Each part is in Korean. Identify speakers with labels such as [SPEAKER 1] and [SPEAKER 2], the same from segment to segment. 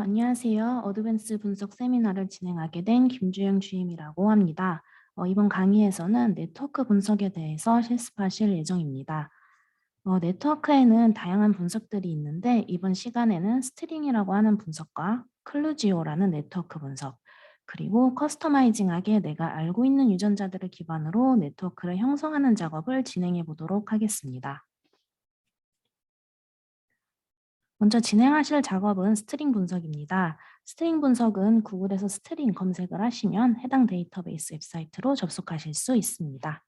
[SPEAKER 1] 안녕하세요. 어드밴스 분석 세미나를 진행하게 된 김주영 주임이라고 합니다. 이번 강의에서는 네트워크 분석에 대해서 실습하실 예정입니다. 네트워크에는 다양한 분석들이 있는데 이번 시간에는 스트링이라고 하는 분석과 클루지오라는 네트워크 분석, 그리고 커스터마이징하게 내가 알고 있는 유전자들을 기반으로 네트워크를 형성하는 작업을 진행해 보도록 하겠습니다. 먼저 진행하실 작업은 스트링 분석입니다. 스트링 분석은 구글에서 스트링 검색을 하시면 해당 데이터베이스 웹사이트로 접속하실 수 있습니다.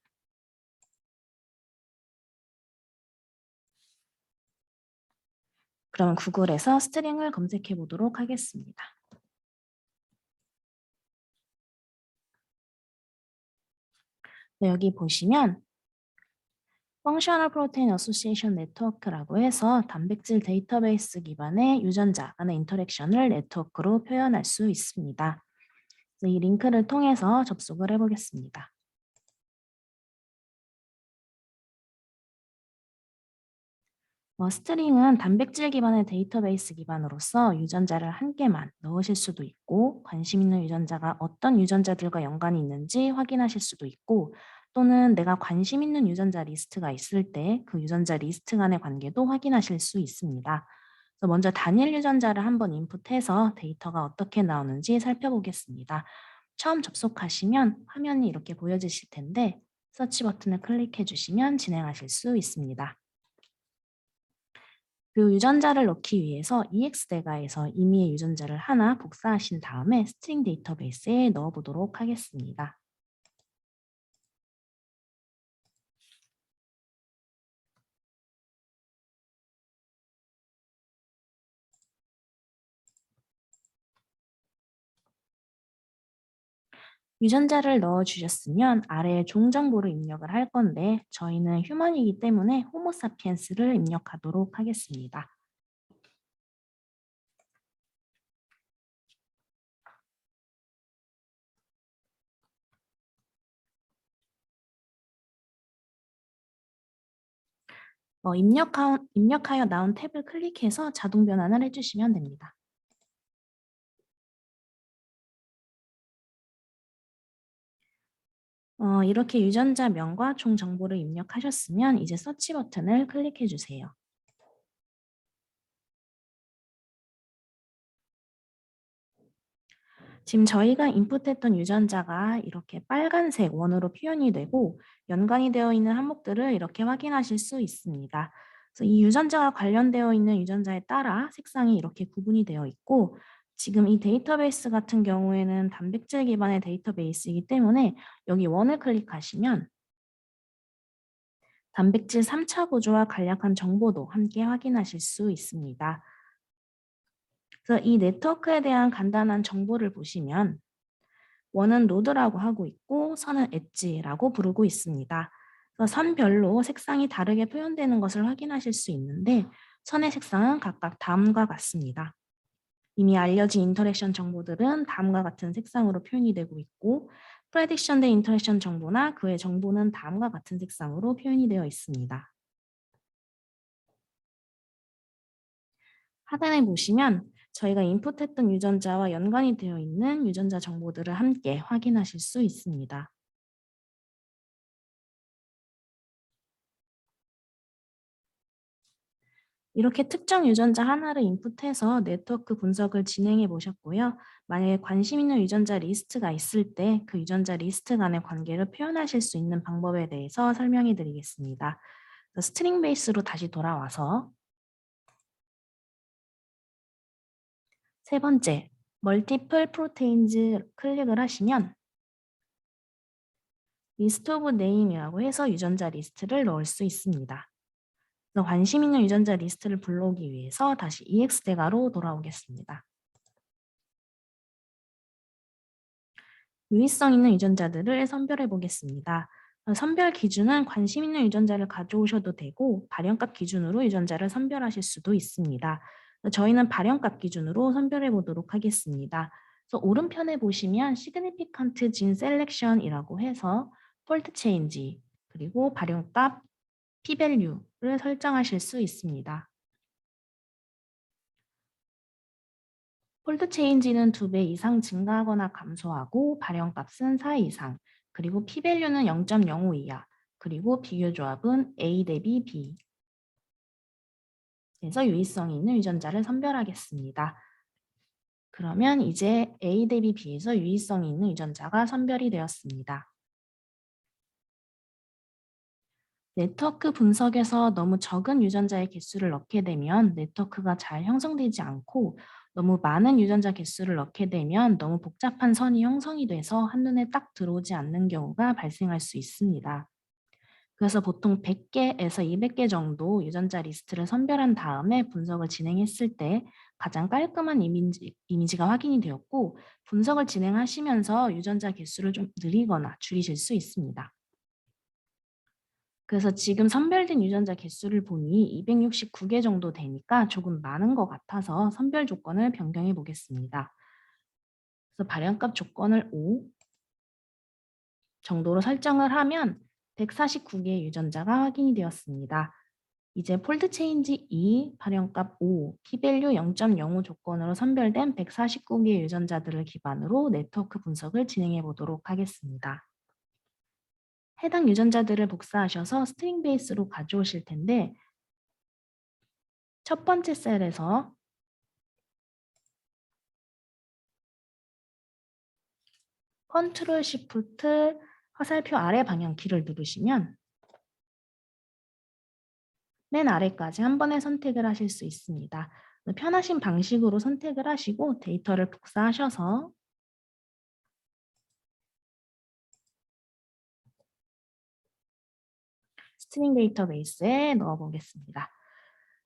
[SPEAKER 1] 그럼 구글에서 스트링을 검색해 보도록 하겠습니다. 네, 여기 보시면 Functional Protein Association Network라고 해서 단백질 데이터베이스 기반의 유전자 간의 인터랙션을 네트워크로 표현할 수 있습니다. 그래서 이 링크를 통해서 접속을 해보겠습니다. 스트링은 단백질 기반의 데이터베이스 기반으로서 유전자를 한 개만 넣으실 수도 있고, 관심 있는 유전자가 어떤 유전자들과 연관이 있는지 확인하실 수도 있고, 또는 내가 관심 있는 유전자 리스트가 있을 때 그 유전자 리스트 간의 관계도 확인하실 수 있습니다. 그래서 먼저 단일 유전자를 한번 인풋해서 데이터가 어떻게 나오는지 살펴보겠습니다. 처음 접속하시면 화면이 이렇게 보여지실 텐데, 서치 버튼을 클릭해 주시면 진행하실 수 있습니다. 그 유전자를 넣기 위해서 EX대가에서 임의의 유전자를 하나 복사하신 다음에 스트링 데이터베이스에 넣어보도록 하겠습니다. 유전자를 넣어주셨으면 아래에 종 정보를 입력을 할 건데 저희는 휴먼이기 때문에 호모사피엔스를 입력하도록 하겠습니다. 입력하여 나온 탭을 클릭해서 자동 변환을 해주시면 됩니다. 이렇게 유전자명과 종 정보를 입력하셨으면 이제 서치 버튼을 클릭해 주세요. 지금 저희가 인풋했던 유전자가 이렇게 빨간색 원으로 표현이 되고 연관이 되어 있는 항목들을 이렇게 확인하실 수 있습니다. 그래서 이 유전자가 관련되어 있는 유전자에 따라 색상이 이렇게 구분이 되어 있고 지금 이 데이터베이스 같은 경우에는 단백질 기반의 데이터베이스이기 때문에 여기 원을 클릭하시면 단백질 3차 구조와 간략한 정보도 함께 확인하실 수 있습니다. 그래서 이 네트워크에 대한 간단한 정보를 보시면 원은 노드라고 하고 있고 선은 엣지라고 부르고 있습니다. 그래서 선별로 색상이 다르게 표현되는 것을 확인하실 수 있는데 선의 색상은 각각 다음과 같습니다. 이미 알려진 인터랙션 정보들은 다음과 같은 색상으로 표현이 되고 있고 프레딕션 된 인터랙션 정보나 그의 정보는 다음과 같은 색상으로 표현이 되어 있습니다. 하단에 보시면 저희가 인풋했던 유전자와 연관이 되어 있는 유전자 정보들을 함께 확인하실 수 있습니다. 이렇게 특정 유전자 하나를 인풋해서 네트워크 분석을 진행해 보셨고요. 만약에 관심 있는 유전자 리스트가 있을 때 그 유전자 리스트 간의 관계를 표현하실 수 있는 방법에 대해서 설명해 드리겠습니다. 스트링 베이스로 다시 돌아와서 세 번째, 멀티플 프로테인즈 클릭을 하시면 리스트 오브 네임이라고 해서 유전자 리스트를 넣을 수 있습니다. 그래서 관심 있는 유전자 리스트를 불러오기 위해서 다시 EX대가로 돌아오겠습니다. 유의성 있는 유전자들을 선별해 보겠습니다. 선별 기준은 관심 있는 유전자를 가져오셔도 되고 발현값 기준으로 유전자를 선별하실 수도 있습니다. 저희는 발현값 기준으로 선별해 보도록 하겠습니다. 그래서 오른편에 보시면 Significant Gene Selection이라고 해서 폴트 체인지 그리고 발현값 p-value를 설정하실 수 있습니다. 폴드 체인지는 2배 이상 증가하거나 감소하고 발현값은 4 이상, 그리고 p-value는 0.05 이하, 그리고 비교 조합은 A 대비 B. 그래서 유의성이 있는 유전자를 선별하겠습니다. 그러면 이제 A 대비 B에서 유의성이 있는 유전자가 선별이 되었습니다. 네트워크 분석에서 너무 적은 유전자의 개수를 넣게 되면 네트워크가 잘 형성되지 않고, 너무 많은 유전자 개수를 넣게 되면 너무 복잡한 선이 형성이 돼서 한눈에 딱 들어오지 않는 경우가 발생할 수 있습니다. 그래서 보통 100개에서 200개 정도 유전자 리스트를 선별한 다음에 분석을 진행했을 때 가장 깔끔한 이미지가 확인이 되었고, 분석을 진행하시면서 유전자 개수를 좀 늘리거나 줄이실 수 있습니다. 그래서 지금 선별된 유전자 개수를 보니 269개 정도 되니까 조금 많은 것 같아서 선별 조건을 변경해 보겠습니다. 그래서 발현값 조건을 5 정도로 설정을 하면 149개의 유전자가 확인이 되었습니다. 이제 폴드 체인지 2, 발현값 5, p-value 0.05 조건으로 선별된 149개의 유전자들을 기반으로 네트워크 분석을 진행해 보도록 하겠습니다. 해당 유전자들을 복사하셔서 스트링 베이스로 가져오실 텐데, 첫 번째 셀에서 컨트롤 시프트 화살표 아래 방향 키를 누르시면 맨 아래까지 한 번에 선택을 하실 수 있습니다. 편하신 방식으로 선택을 하시고 데이터를 복사하셔서 스트링 데이터베이스에 넣어 보겠습니다.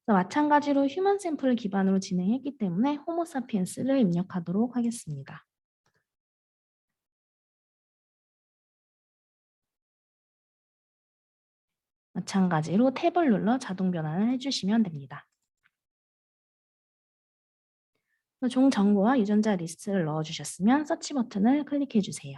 [SPEAKER 1] 마찬가지로 휴먼 샘플을 기반으로 진행했기 때문에 호모사피엔스를 입력하도록 하겠습니다. 마찬가지로 탭을 눌러 자동 변환을 해주시면 됩니다. 종 정보와 유전자 리스트를 넣어주셨으면 서치 버튼을 클릭해 주세요.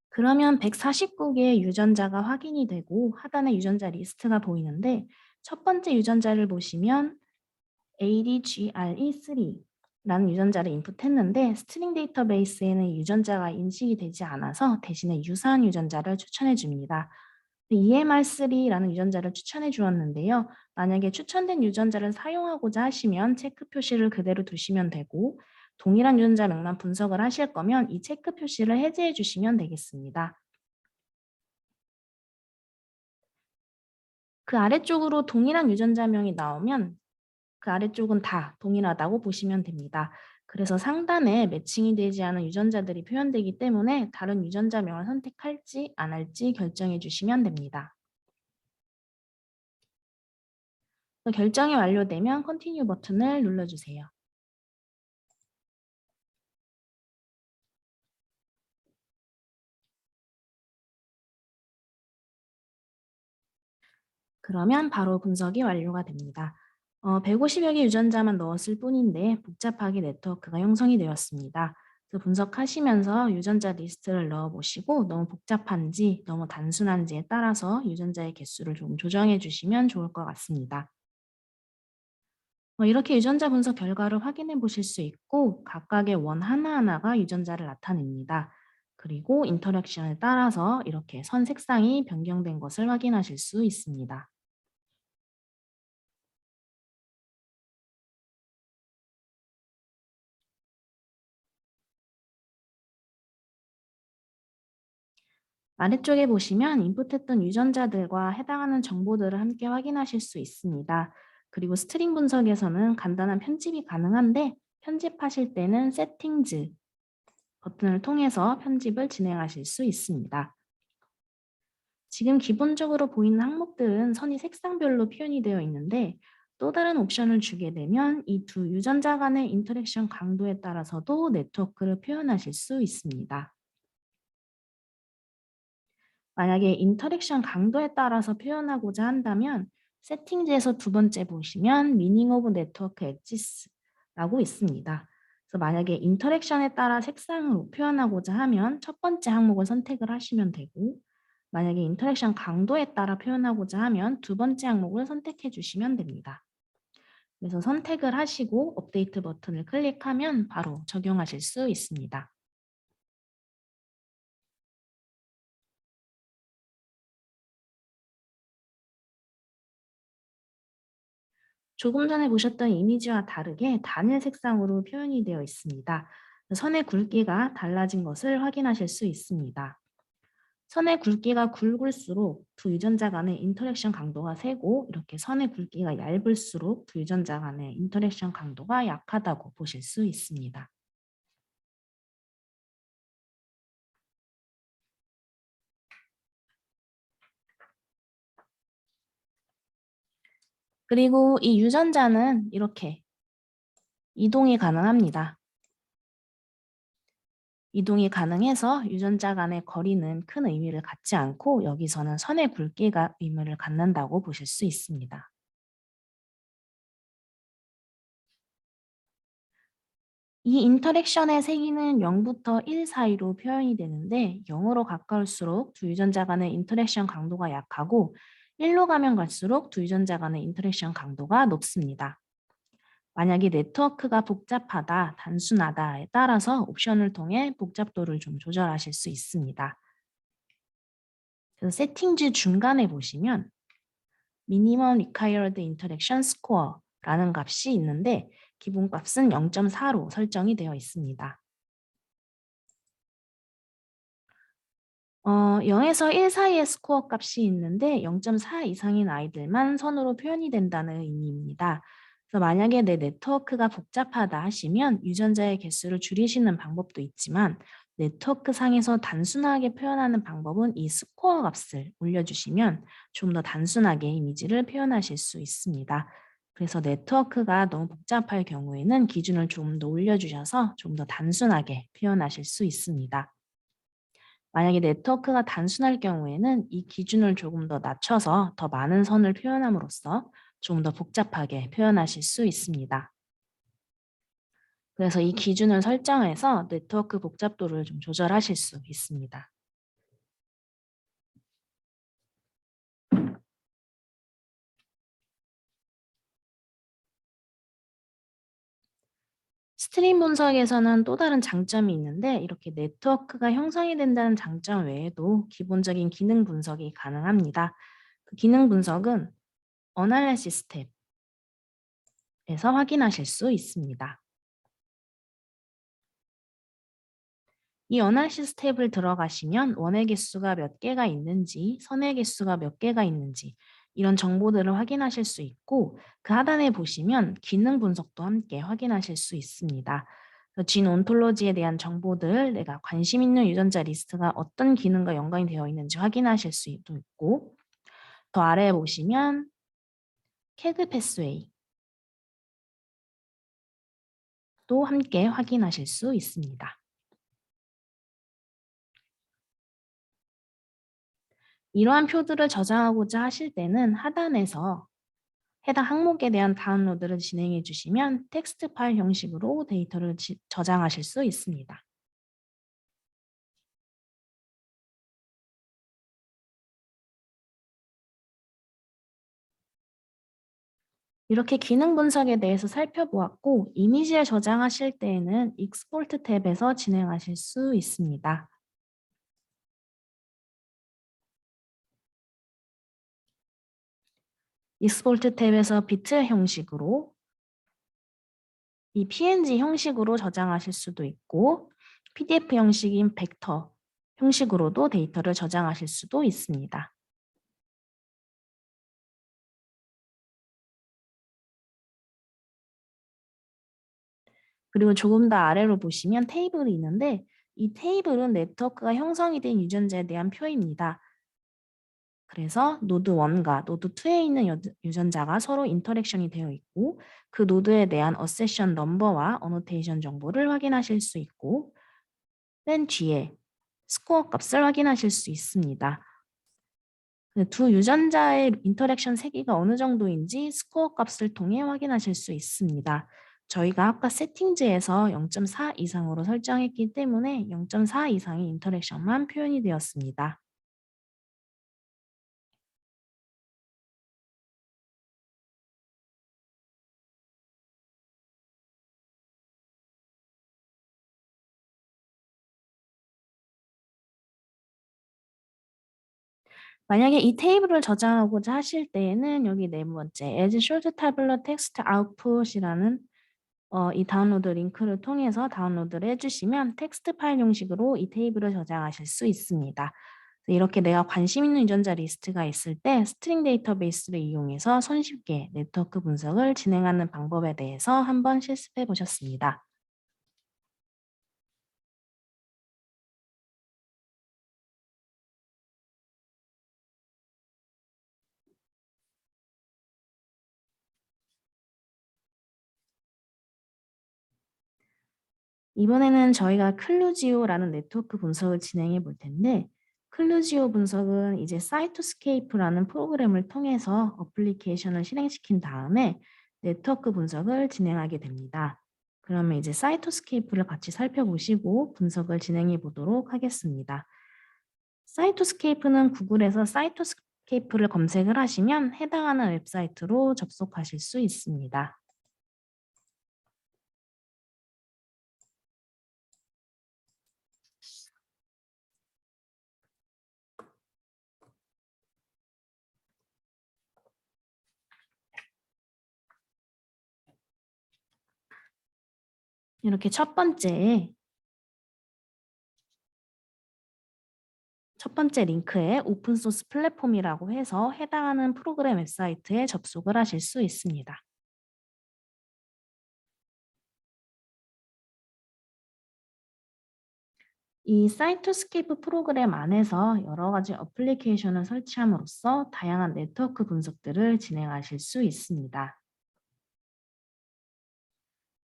[SPEAKER 1] 그러면 149개의 유전자가 확인이 되고 하단에 유전자 리스트가 보이는데, 첫 번째 유전자를 보시면 ADGRE3라는 유전자를 인풋했는데 스트링 데이터베이스에는 유전자가 인식이 되지 않아서 대신에 유사한 유전자를 추천해 줍니다. EMR3라는 유전자를 추천해 주었는데요. 만약에 추천된 유전자를 사용하고자 하시면 체크 표시를 그대로 두시면 되고, 동일한 유전자 명만 분석을 하실 거면 이 체크 표시를 해제해 주시면 되겠습니다. 그 아래쪽으로 동일한 유전자명이 나오면 그 아래쪽은 다 동일하다고 보시면 됩니다. 그래서 상단에 매칭이 되지 않은 유전자들이 표현되기 때문에 다른 유전자명을 선택할지 안 할지 결정해 주시면 됩니다. 결정이 완료되면 Continue 버튼을 눌러주세요. 그러면 바로 분석이 완료가 됩니다. 150여 개 유전자만 넣었을 뿐인데 복잡하게 네트워크가 형성이 되었습니다. 그래서 분석하시면서 유전자 리스트를 넣어보시고 너무 복잡한지 너무 단순한지에 따라서 유전자의 개수를 좀 조정해 주시면 좋을 것 같습니다. 이렇게 유전자 분석 결과를 확인해 보실 수 있고 각각의 원 하나하나가 유전자를 나타냅니다. 그리고 인터랙션에 따라서 이렇게 선 색상이 변경된 것을 확인하실 수 있습니다. 아래쪽에 보시면 인풋했던 유전자들과 해당하는 정보들을 함께 확인하실 수 있습니다. 그리고 스트링 분석에서는 간단한 편집이 가능한데 편집하실 때는 세팅즈 버튼을 통해서 편집을 진행하실 수 있습니다. 지금 기본적으로 보이는 항목들은 선이 색상별로 표현이 되어 있는데, 또 다른 옵션을 주게 되면 이 두 유전자 간의 인터랙션 강도에 따라서도 네트워크를 표현하실 수 있습니다. 만약에 인터랙션 강도에 따라서 표현하고자 한다면 세팅지에서 두 번째 보시면 Meaning of Network Edges라고 있습니다. 그래서 만약에 인터랙션에 따라 색상으로 표현하고자 하면 첫 번째 항목을 선택을 하시면 되고, 만약에 인터랙션 강도에 따라 표현하고자 하면 두 번째 항목을 선택해 주시면 됩니다. 그래서 선택을 하시고 업데이트 버튼을 클릭하면 바로 적용하실 수 있습니다. 조금 전에 보셨던 이미지와 다르게 단일 색상으로 표현이 되어 있습니다. 선의 굵기가 달라진 것을 확인하실 수 있습니다. 선의 굵기가 굵을수록 두 유전자 간의 인터랙션 강도가 세고 이렇게 선의 굵기가 얇을수록 두 유전자 간의 인터랙션 강도가 약하다고 보실 수 있습니다. 그리고 이 유전자는 이렇게 이동이 가능합니다. 이동이 가능해서 유전자 간의 거리는 큰 의미를 갖지 않고 여기서는 선의 굵기가 의미를 갖는다고 보실 수 있습니다. 이 인터랙션의 세기는 0부터 1 사이로 표현이 되는데 0으로 가까울수록 두 유전자 간의 인터랙션 강도가 약하고 1로 가면 갈수록 두 유전자 간의 인터랙션 강도가 높습니다. 만약에 네트워크가 복잡하다, 단순하다에 따라서 옵션을 통해 복잡도를 좀 조절하실 수 있습니다. 그래서 세팅지 중간에 보시면 Minimum Required Interaction Score라는 값이 있는데 기본값은 0.4로 설정이 되어 있습니다. 0에서 1 사이의 스코어 값이 있는데 0.4 이상인 아이들만 선으로 표현이 된다는 의미입니다. 그래서 만약에 내 네트워크가 복잡하다 하시면 유전자의 개수를 줄이시는 방법도 있지만 네트워크 상에서 단순하게 표현하는 방법은 이 스코어 값을 올려주시면 좀 더 단순하게 이미지를 표현하실 수 있습니다. 그래서 네트워크가 너무 복잡할 경우에는 기준을 좀 더 올려주셔서 좀 더 단순하게 표현하실 수 있습니다. 만약에 네트워크가 단순할 경우에는 이 기준을 조금 더 낮춰서 더 많은 선을 표현함으로써 좀 더 복잡하게 표현하실 수 있습니다. 그래서 이 기준을 설정해서 네트워크 복잡도를 좀 조절하실 수 있습니다. 스트림 분석에서는 또 다른 장점이 있는데 이렇게 네트워크가 형성이 된다는 장점 외에도 기본적인 기능 분석이 가능합니다. 그 기능 분석은 어널리시스 탭에서 확인하실 수 있습니다. 이 어널리시스 탭을 들어가시면 원의 개수가 몇 개가 있는지, 선의 개수가 몇 개가 있는지 이런 정보들을 확인하실 수 있고 그 하단에 보시면 기능 분석도 함께 확인하실 수 있습니다. 진 온톨로지에 대한 정보들, 내가 관심 있는 유전자 리스트가 어떤 기능과 연관이 되어 있는지 확인하실 수도 있고 더 아래에 보시면 캐그 패스웨이도 함께 확인하실 수 있습니다. 이러한 표들을 저장하고자 하실 때는 하단에서 해당 항목에 대한 다운로드를 진행해 주시면 텍스트 파일 형식으로 데이터를 저장하실 수 있습니다. 이렇게 기능 분석에 대해서 살펴보았고 이미지를 저장하실 때에는 익스포트 탭에서 진행하실 수 있습니다. 익스포트 탭에서 비트 형식으로 이 PNG 형식으로 저장하실 수도 있고 PDF 형식인 벡터 형식으로도 데이터를 저장하실 수도 있습니다. 그리고 조금 더 아래로 보시면 테이블이 있는데 이 테이블은 네트워크가 형성이 된 유전자에 대한 표입니다. 그래서 노드 1과 노드 2에 있는 유전자가 서로 인터랙션이 되어 있고 그 노드에 대한 어세션 넘버와 어노테이션 정보를 확인하실 수 있고 맨 뒤에 스코어 값을 확인하실 수 있습니다. 두 유전자의 인터랙션 세기가 어느 정도인지 스코어 값을 통해 확인하실 수 있습니다. 저희가 아까 세팅지에서 0.4 이상으로 설정했기 때문에 0.4 이상의 인터랙션만 표현이 되었습니다. 만약에 이 테이블을 저장하고자 하실 때에는 여기 네 번째 As Short Tabular Text Output이라는 이 다운로드 링크를 통해서 다운로드를 해주시면 텍스트 파일 형식으로 이 테이블을 저장하실 수 있습니다. 이렇게 내가 관심 있는 유전자 리스트가 있을 때 스트링 데이터베이스를 이용해서 손쉽게 네트워크 분석을 진행하는 방법에 대해서 한번 실습해 보셨습니다. 이번에는 저희가 클루지오라는 네트워크 분석을 진행해 볼 텐데 클루지오 분석은 이제 사이토스케이프라는 프로그램을 통해서 어플리케이션을 실행시킨 다음에 네트워크 분석을 진행하게 됩니다. 그러면 이제 사이토스케이프를 같이 살펴보시고 분석을 진행해 보도록 하겠습니다. 사이토스케이프는 구글에서 사이토스케이프를 검색을 하시면 해당하는 웹사이트로 접속하실 수 있습니다. 이렇게 첫 번째 링크에 오픈소스 플랫폼이라고 해서 해당하는 프로그램 웹사이트에 접속을 하실 수 있습니다. 이 사이토스케이프 프로그램 안에서 여러 가지 어플리케이션을 설치함으로써 다양한 네트워크 분석들을 진행하실 수 있습니다.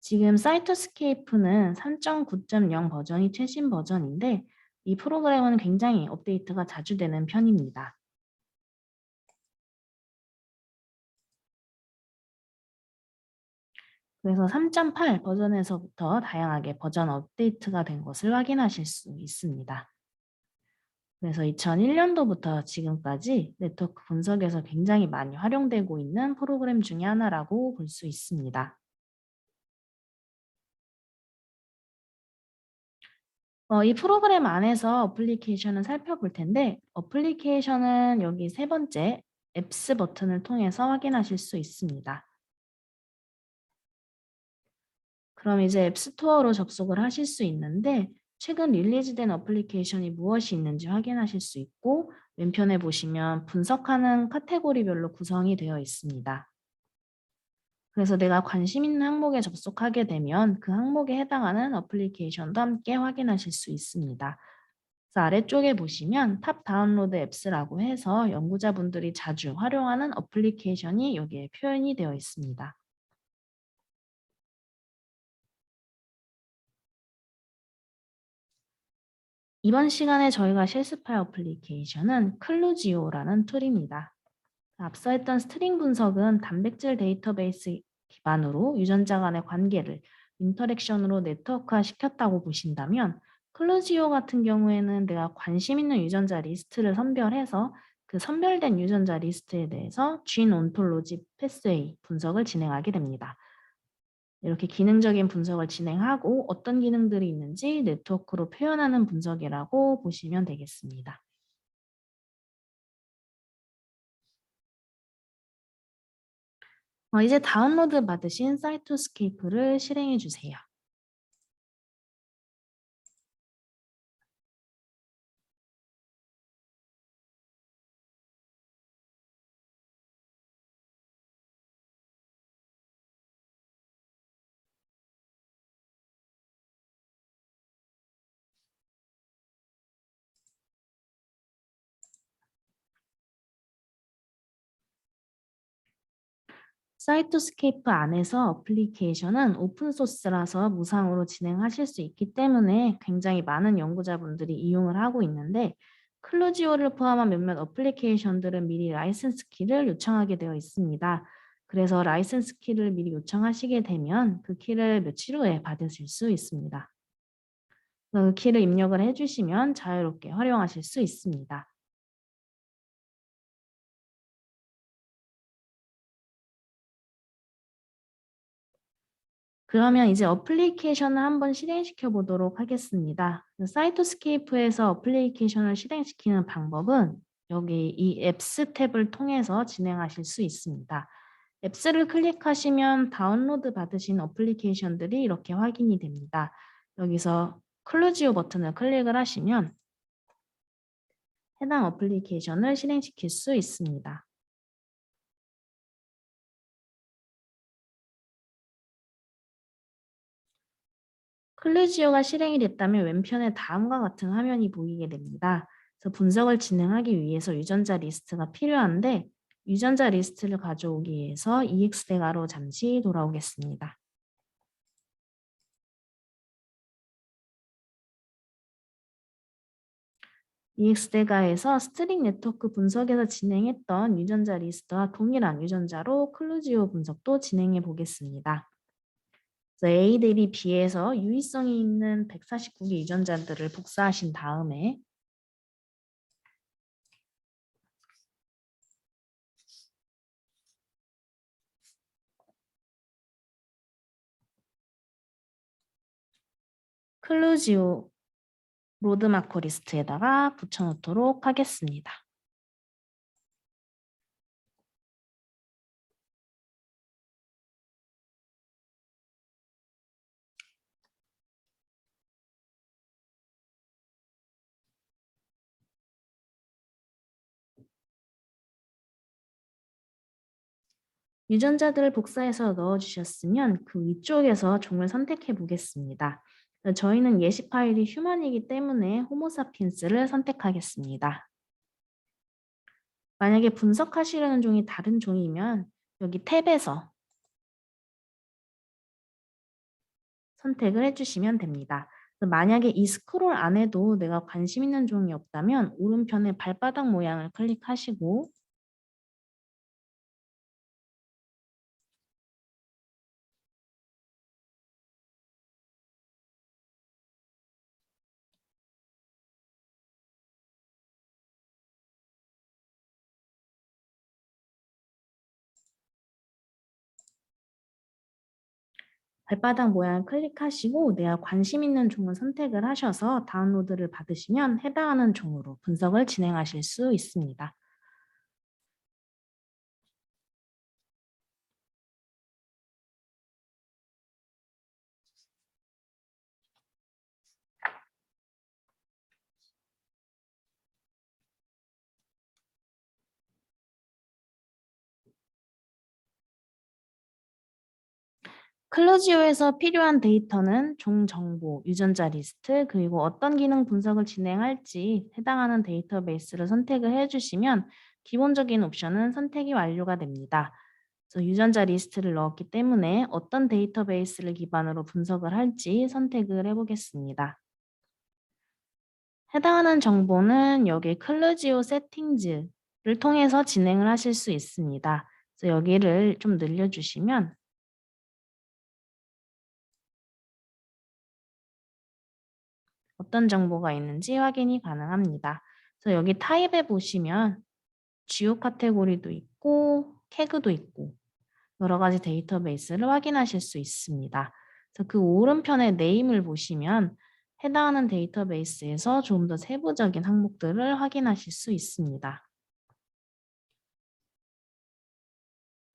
[SPEAKER 1] 지금 사이토스케이프는 3.9.0 버전이 최신 버전인데 이 프로그램은 굉장히 업데이트가 자주 되는 편입니다. 그래서 3.8 버전에서부터 다양하게 버전 업데이트가 된 것을 확인하실 수 있습니다. 그래서 2001년도부터 지금까지 네트워크 분석에서 굉장히 많이 활용되고 있는 프로그램 중에 하나라고 볼 수 있습니다. 이 프로그램 안에서 어플리케이션을 살펴볼 텐데 어플리케이션은 여기 세 번째 앱스 버튼을 통해서 확인하실 수 있습니다. 그럼 이제 앱스토어로 접속을 하실 수 있는데 최근 릴리즈된 어플리케이션이 무엇이 있는지 확인하실 수 있고 왼편에 보시면 분석하는 카테고리별로 구성이 되어 있습니다. 그래서 내가 관심 있는 항목에 접속하게 되면 그 항목에 해당하는 어플리케이션도 함께 확인하실 수 있습니다. 그래서 아래쪽에 보시면 탑 다운로드 앱스라고 해서 연구자분들이 자주 활용하는 어플리케이션이 여기에 표현이 되어 있습니다. 이번 시간에 저희가 실습할 어플리케이션은 클루지오라는 툴입니다. 앞서 했던 스트링 분석은 단백질 데이터베이스 기반으로 유전자 간의 관계를 인터랙션으로 네트워크화 시켰다고 보신다면 클루지오 같은 경우에는 내가 관심 있는 유전자 리스트를 선별해서 그 선별된 유전자 리스트에 대해서 진 온톨로지 패스웨이 분석을 진행하게 됩니다. 이렇게 기능적인 분석을 진행하고 어떤 기능들이 있는지 네트워크로 표현하는 분석이라고 보시면 되겠습니다. 이제 다운로드 받으신 사이토스케이프를 실행해 주세요. 사이토스케이프 안에서 어플리케이션은 오픈소스라서 무상으로 진행하실 수 있기 때문에 굉장히 많은 연구자분들이 이용을 하고 있는데 클루지오를 포함한 몇몇 어플리케이션들은 미리 라이센스 키를 요청하게 되어 있습니다. 그래서 라이센스 키를 미리 요청하시게 되면 그 키를 며칠 후에 받으실 수 있습니다. 그 키를 입력을 해주시면 자유롭게 활용하실 수 있습니다. 그러면 이제 어플리케이션을 한번 실행시켜 보도록 하겠습니다. 사이토스케이프에서 어플리케이션을 실행시키는 방법은 여기 이 앱스 탭을 통해서 진행하실 수 있습니다. 앱스를 클릭하시면 다운로드 받으신 어플리케이션들이 이렇게 확인이 됩니다. 여기서 클로지오 버튼을 클릭을 하시면 해당 어플리케이션을 실행시킬 수 있습니다. 클루지오가 실행이 됐다면 왼편에 다음과 같은 화면이 보이게 됩니다. 그래서 분석을 진행하기 위해서 유전자 리스트가 필요한데 유전자 리스트를 가져오기 위해서 EXDECA로 잠시 돌아오겠습니다. EXDECA에서 스트링 네트워크 분석에서 진행했던 유전자 리스트와 동일한 유전자로 클루지오 분석도 진행해 보겠습니다. A 대비 B에서 유의성이 있는 149개 유전자들을 복사하신 다음에 클루지오 로드마커 리스트에다가 붙여놓도록 하겠습니다. 유전자들을 복사해서 넣어주셨으면 그 위쪽에서 종을 선택해 보겠습니다. 저희는 예시 파일이 휴먼이기 때문에 호모사피엔스를 선택하겠습니다. 만약에 분석하시려는 종이 다른 종이면 여기 탭에서 선택을 해주시면 됩니다. 만약에 이 스크롤 안에도 내가 관심 있는 종이 없다면 오른편에 발바닥 모양을 클릭하시고 발바닥 모양을 클릭하시고 내가 관심 있는 종을 선택을 하셔서 다운로드를 받으시면 해당하는 종으로 분석을 진행하실 수 있습니다. 클로지오에서 필요한 데이터는 종 정보, 유전자 리스트, 그리고 어떤 기능 분석을 진행할지 해당하는 데이터베이스를 선택을 해주시면 기본적인 옵션은 선택이 완료가 됩니다. 그래서 유전자 리스트를 넣었기 때문에 어떤 데이터베이스를 기반으로 분석을 할지 선택을 해보겠습니다. 해당하는 정보는 여기 클루지오 세팅즈를 통해서 진행을 하실 수 있습니다. 그래서 여기를 좀 늘려주시면 어떤 정보가 있는지 확인이 가능합니다. 그래서 여기 타입에 보시면 지오 카테고리도 있고 캐그도 있고 여러 가지 데이터베이스를 확인하실 수 있습니다. 그래서 그 오른편에 네임을 보시면 해당하는 데이터베이스에서 좀 더 세부적인 항목들을 확인하실 수 있습니다.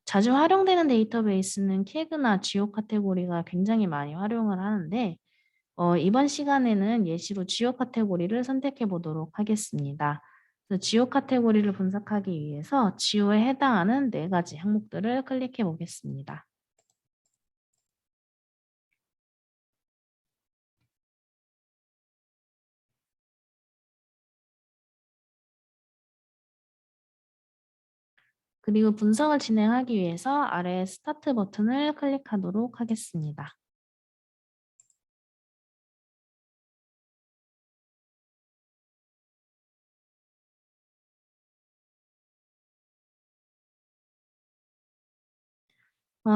[SPEAKER 1] 자주 활용되는 데이터베이스는 캐그나 지오 카테고리가 굉장히 많이 활용을 하는데 이번 시간에는 예시로 지오 카테고리를 선택해 보도록 하겠습니다. 그래서 지오 카테고리를 분석하기 위해서 지오에 해당하는 4가지 항목들을 클릭해 보겠습니다. 그리고 분석을 진행하기 위해서 아래 스타트 버튼을 클릭하도록 하겠습니다.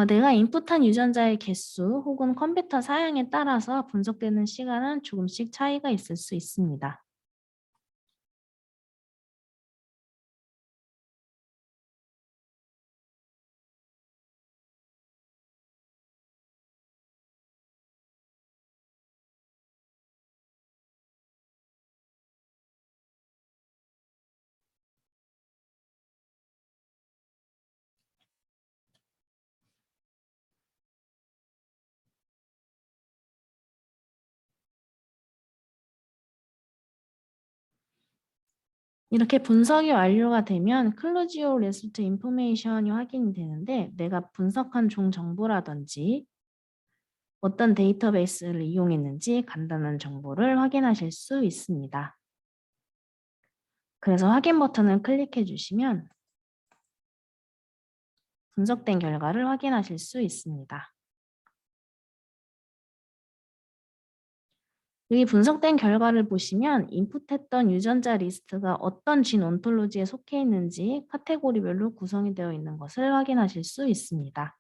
[SPEAKER 1] 내가 인풋한 유전자의 개수 혹은 컴퓨터 사양에 따라서 분석되는 시간은 조금씩 차이가 있을 수 있습니다. 이렇게 분석이 완료가 되면 클로지오 레스트 인포메이션이 확인이 되는데 내가 분석한 종 정보라든지 어떤 데이터베이스를 이용했는지 간단한 정보를 확인하실 수 있습니다. 그래서 확인 버튼을 클릭해 주시면 분석된 결과를 확인하실 수 있습니다. 여기 분석된 결과를 보시면 인풋했던 유전자 리스트가 어떤 진 온톨로지에 속해 있는지 카테고리별로 구성이 되어 있는 것을 확인하실 수 있습니다.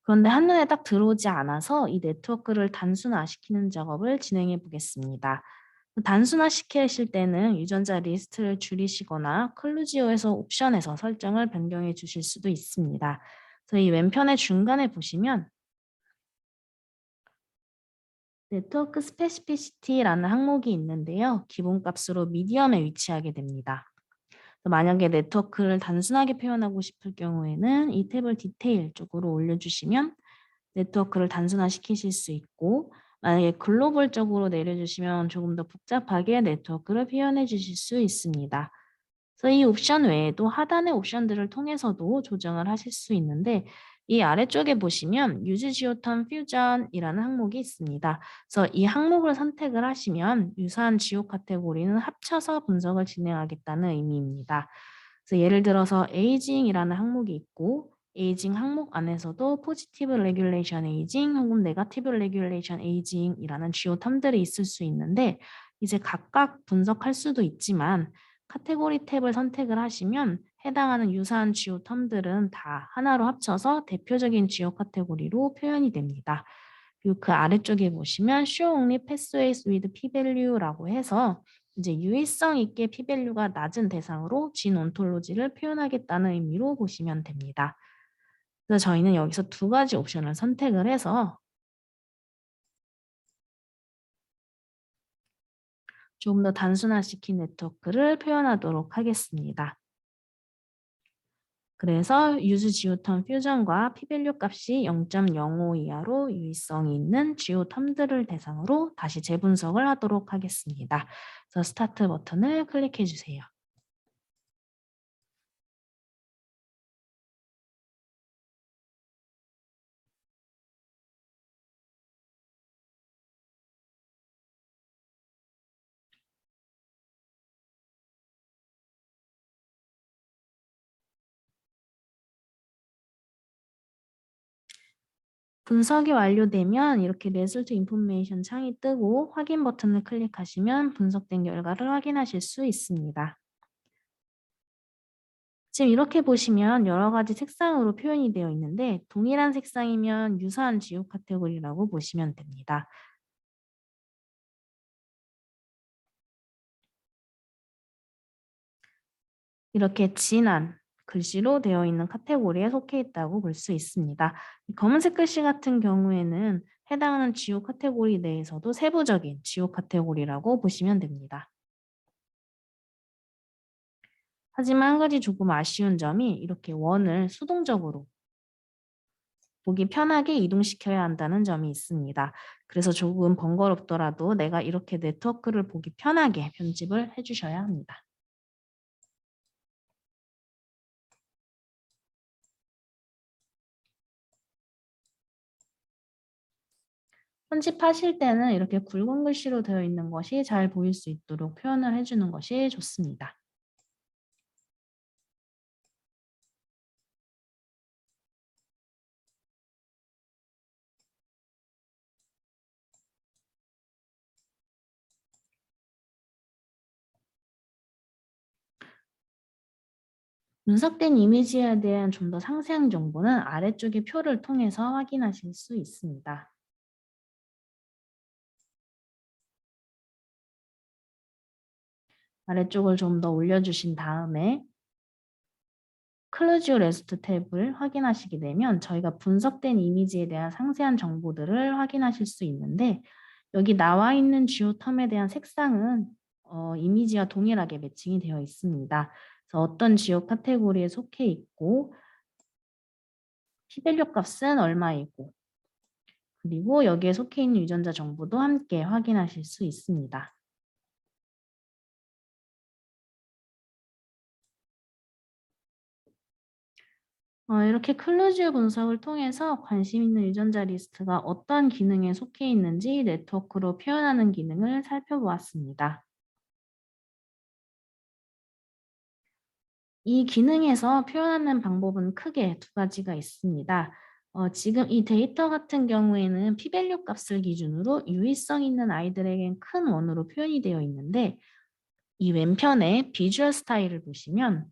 [SPEAKER 1] 그런데 한눈에 딱 들어오지 않아서 이 네트워크를 단순화시키는 작업을 진행해 보겠습니다. 단순화시키실 때는 유전자 리스트를 줄이시거나 클루지오에서 옵션에서 설정을 변경해 주실 수도 있습니다. 그래서 이 왼편의 중간에 보시면 네트워크 스페시피시티라는 항목이 있는데요. 기본값으로 미디엄에 위치하게 됩니다. 만약에 네트워크를 단순하게 표현하고 싶을 경우에는 이 탭을 디테일 쪽으로 올려주시면 네트워크를 단순화시키실 수 있고, 만약에 글로벌적으로 내려주시면 조금 더 복잡하게 네트워크를 표현해 주실 수 있습니다. 그래서 이 옵션 외에도 하단의 옵션들을 통해서도 조정을 하실 수 있는데, 이 아래쪽에 보시면 Use Geotom Fusion이라는 항목이 있습니다. 그래서 이 항목을 선택을 하시면 유사한 지오 카테고리는 합쳐서 분석을 진행하겠다는 의미입니다. 그래서 예를 들어서 에이징이라는 항목이 있고, 에이징 항목 안에서도 포지티브 레귤레이션 에이징 혹은 네거티브 레귤레이션 에이징이라는 주요 텀들이 있을 수 있는데, 이제 각각 분석할 수도 있지만 카테고리 탭을 선택을 하시면 해당하는 유사한 주요 텀들은 다 하나로 합쳐서 대표적인 주요 카테고리로 표현이 됩니다. 그리고 그 아래쪽에 보시면 Show Only Pathways with P-Value라고 해서 이제 유의성 있게 P-Value가 낮은 대상으로 진 온톨로지를 표현하겠다는 의미로 보시면 됩니다. 그래서 저희는 여기서 두 가지 옵션을 선택을 해서 조금 더 단순화시킨 네트워크를 표현하도록 하겠습니다. 그래서 use geotom fusion과 p-value 값이 0.05 이하로 유의성이 있는 geotom들을 대상으로 다시 재분석을 하도록 하겠습니다. 그래서 스타트 버튼을 클릭해 주세요. 분석이 완료되면 이렇게 Result Information 창이 뜨고 확인 버튼을 클릭하시면 분석된 결과를 확인하실 수 있습니다. 지금 이렇게 보시면 여러 가지 색상으로 표현이 되어 있는데 동일한 색상이면 유사한 지오 카테고리라고 보시면 됩니다. 이렇게 진한 글씨로 되어 있는 카테고리에 속해 있다고 볼 수 있습니다. 검은색 글씨 같은 경우에는 해당하는 지오 카테고리 내에서도 세부적인 지오 카테고리라고 보시면 됩니다. 하지만 한 가지 조금 아쉬운 점이 이렇게 원을 수동적으로 보기 편하게 이동시켜야 한다는 점이 있습니다. 그래서 조금 번거롭더라도 내가 이렇게 네트워크를 보기 편하게 편집을 해주셔야 합니다. 편집하실 때는 이렇게 굵은 글씨로 되어 있는 것이 잘 보일 수 있도록 표현을 해주는 것이 좋습니다. 분석된 이미지에 대한 좀 더 상세한 정보는 아래쪽의 표를 통해서 확인하실 수 있습니다. 아래쪽을 좀 더 올려주신 다음에 클로지오 레스트 탭을 확인하시게 되면 저희가 분석된 이미지에 대한 상세한 정보들을 확인하실 수 있는데 여기 나와 있는 주요 텀에 대한 색상은 이미지와 동일하게 매칭이 되어 있습니다. 그래서 어떤 지오 카테고리에 속해 있고 p-value 값은 얼마이고 그리고 여기에 속해 있는 유전자 정보도 함께 확인하실 수 있습니다. 이렇게 클루즈 분석을 통해서 관심 있는 유전자 리스트가 어떤 기능에 속해 있는지 네트워크로 표현하는 기능을 살펴보았습니다. 이 기능에서 표현하는 방법은 크게 두 가지가 있습니다. 지금 이 데이터 같은 경우에는 p-밸류 값을 기준으로 유의성 있는 아이들에겐 큰 원으로 표현이 되어 있는데 이 왼편에 비주얼 스타일을 보시면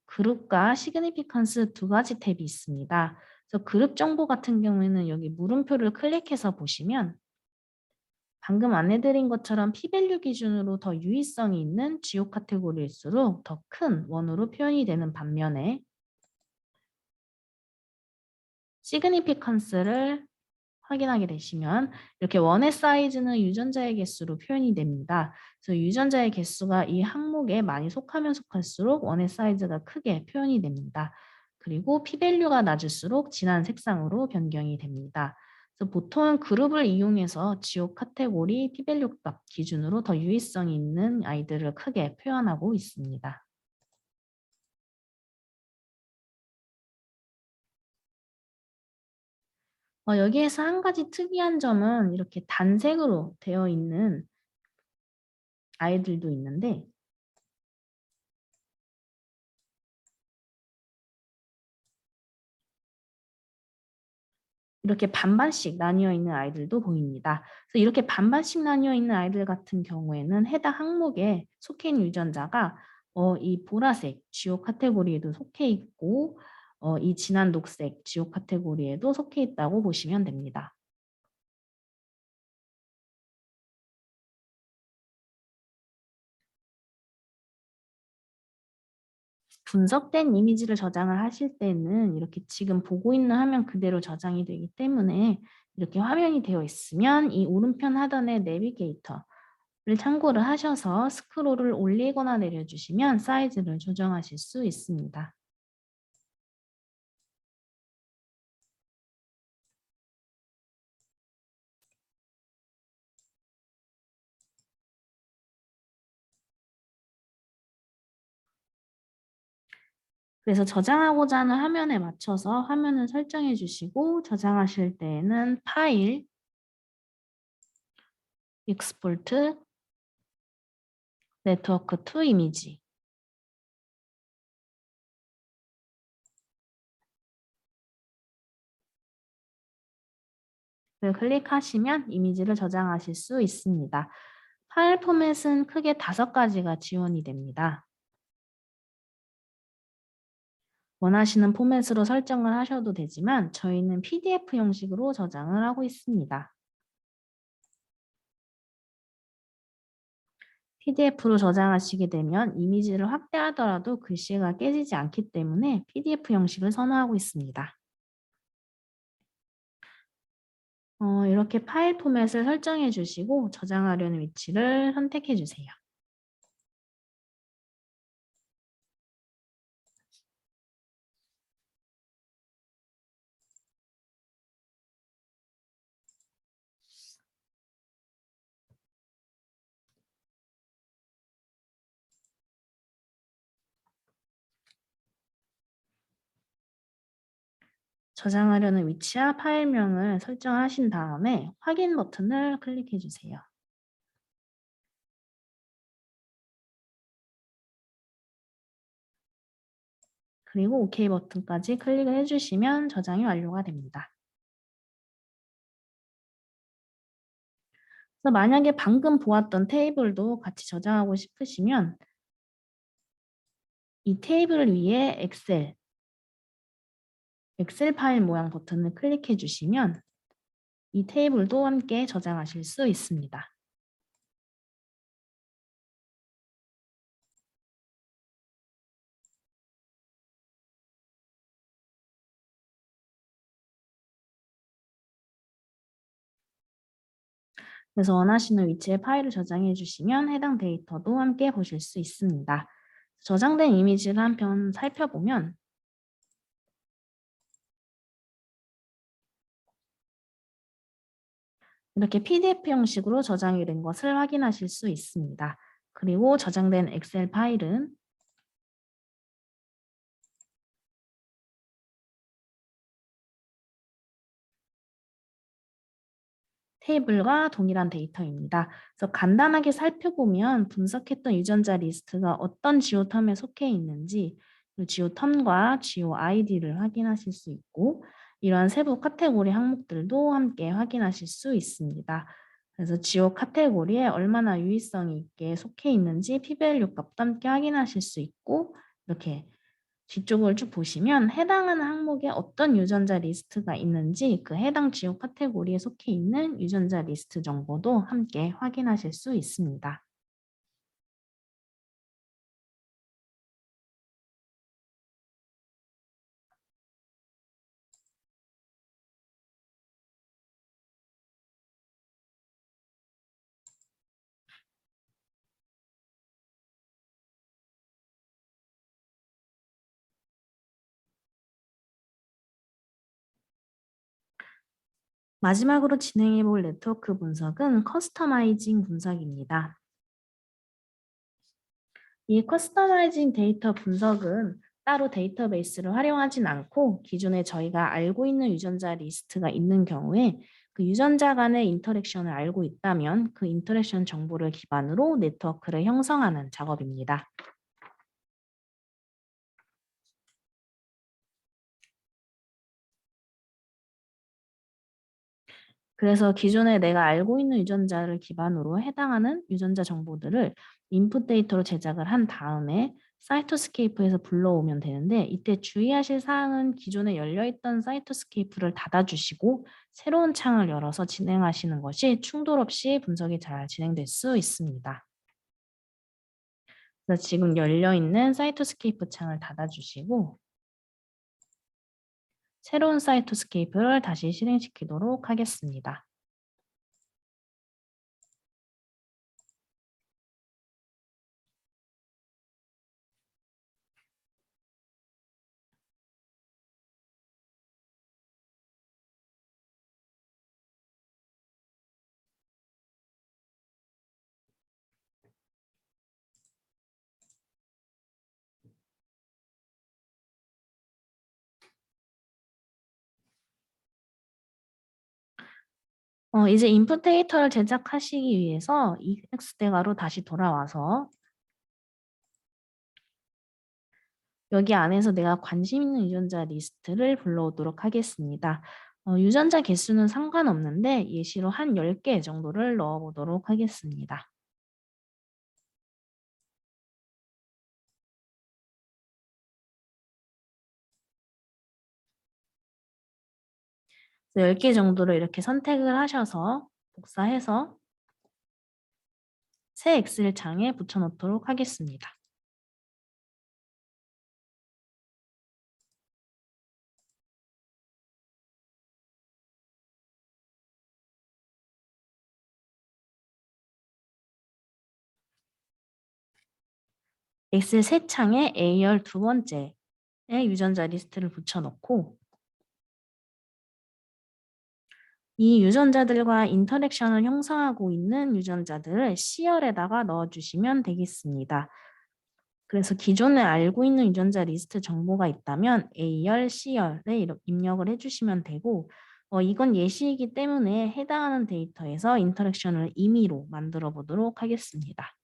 [SPEAKER 1] 그룹과 시그니피컨스 두 가지 탭이 있습니다. 그래서 그룹 정보 같은 경우에는 여기 물음표를 클릭해서 보시면 방금 안내드린 것처럼 p-밸류 기준으로 더 유의성이 있는 지오 카테고리일수록 더 큰 원으로 표현이 되는 반면에 시그니피컨스를 확인하게 되시면 이렇게 원의 사이즈는 유전자의 개수로 표현이 됩니다. 그래서 유전자의 개수가 이 항목에 많이 속하면 속할수록 원의 사이즈가 크게 표현이 됩니다. 그리고 p-밸류가 낮을수록 진한 색상으로 변경이 됩니다. 그래서 보통 그룹을 이용해서 지오 카테고리 p-밸류 값 기준으로 더 유의성이 있는 아이들을 크게 표현하고 있습니다. 여기에서 한 가지 특이한 점은 이렇게 단색으로 되어 있는 아이들도 있는데 이렇게 반반씩 나뉘어 있는 아이들도 보입니다. 그래서 이렇게 반반씩 나뉘어 있는 아이들 같은 경우에는 해당 항목에 속해 있는 유전자가 이 보라색 지오 카테고리에도 속해 있고 이 진한 녹색 지오 카테고리에도 속해 있다고 보시면 됩니다. 분석된 이미지를 저장을 하실 때는 이렇게 지금 보고 있는 화면 그대로 저장이 되기 때문에 이렇게 화면이 되어 있으면 이 오른편 하단의 내비게이터를 참고를 하셔서 스크롤을 올리거나 내려주시면 사이즈를 조정하실 수 있습니다. 그래서 저장하고자 하는 화면에 맞춰서 화면을 설정해 주시고 저장하실 때에는 파일, 익스포트, 네트워크 투 이미지 를 클릭하시면 이미지를 저장하실 수 있습니다. 파일 포맷은 크게 5가지가 지원이 됩니다. 원하시는 포맷으로 설정을 하셔도 되지만 저희는 PDF 형식으로 저장을 하고 있습니다. PDF로 저장하시게 되면 이미지를 확대하더라도 글씨가 깨지지 않기 때문에 PDF 형식을 선호하고 있습니다. 이렇게 파일 포맷을 설정해 주시고 저장하려는 위치를 선택해 주세요. 저장하려는 위치와 파일명을 설정하신 다음에 확인 버튼을 클릭해 주세요. 그리고 OK 버튼까지 클릭을 해주시면 저장이 완료가 됩니다. 그래서 만약에 방금 보았던 테이블도 같이 저장하고 싶으시면 이 테이블 위에 엑셀 파일 모양 버튼을 클릭해 주시면 이 테이블도 함께 저장하실 수 있습니다. 그래서 원하시는 위치에 파일을 저장해 주시면 해당 데이터도 함께 보실 수 있습니다. 저장된 이미지를 한편 살펴보면 이렇게 PDF 형식으로 저장이 된 것을 확인하실 수 있습니다. 그리고 저장된 엑셀 파일은 테이블과 동일한 데이터입니다. 그래서 간단하게 살펴보면 분석했던 유전자 리스트가 어떤 지오텀에 속해 있는지 지오텀과 지오 아이디를 확인하실 수 있고 이러한 세부 카테고리 항목들도 함께 확인하실 수 있습니다. 그래서 지오 카테고리에 얼마나 유의성이 있게 속해 있는지 p-value 값도 함께 확인하실 수 있고 이렇게 뒤쪽을 쭉 보시면 해당하는 항목에 어떤 유전자 리스트가 있는지 그 해당 지역 카테고리에 속해 있는 유전자 리스트 정보도 함께 확인하실 수 있습니다. 마지막으로 진행해 볼 네트워크 분석은 커스터마이징 분석입니다. 이 커스터마이징 데이터 분석은 따로 데이터베이스를 활용하진 않고 기존에 저희가 알고 있는 유전자 리스트가 있는 경우에 그 유전자 간의 인터랙션을 알고 있다면 그 인터랙션 정보를 기반으로 네트워크를 형성하는 작업입니다. 그래서 기존에 내가 알고 있는 유전자를 기반으로 해당하는 유전자 정보들을 인풋 데이터로 제작을 한 다음에 사이토스케이프에서 불러오면 되는데 이때 주의하실 사항은 기존에 열려있던 사이토스케이프를 닫아주시고 새로운 창을 열어서 진행하시는 것이 충돌 없이 분석이 잘 진행될 수 있습니다. 그래서 지금 열려있는 사이토스케이프 창을 닫아주시고 새로운 사이토스케이프를 다시 실행시키도록 하겠습니다. 이제 인풋 데이터를 제작하시기 위해서 EXD가로 다시 돌아와서 여기 안에서 내가 관심 있는 유전자 리스트를 불러오도록 하겠습니다. 유전자 개수는 상관없는데 예시로 한 10개 정도를 넣어보도록 하겠습니다. 그래서 10개 정도를 이렇게 선택을 하셔서 복사해서 새 엑셀 창에 붙여놓도록 하겠습니다. 엑셀 새 창에 A열 두 번째의 유전자 리스트를 붙여놓고 이 유전자들과 인터랙션을 형성하고 있는 유전자들을 C열에다가 넣어주시면 되겠습니다. 그래서 기존에 알고 있는 유전자 리스트 정보가 있다면 A열, C열에 입력을 해주시면 되고 이건 예시이기 때문에 해당하는 데이터에서 인터랙션을 임의로 만들어 보도록 하겠습니다.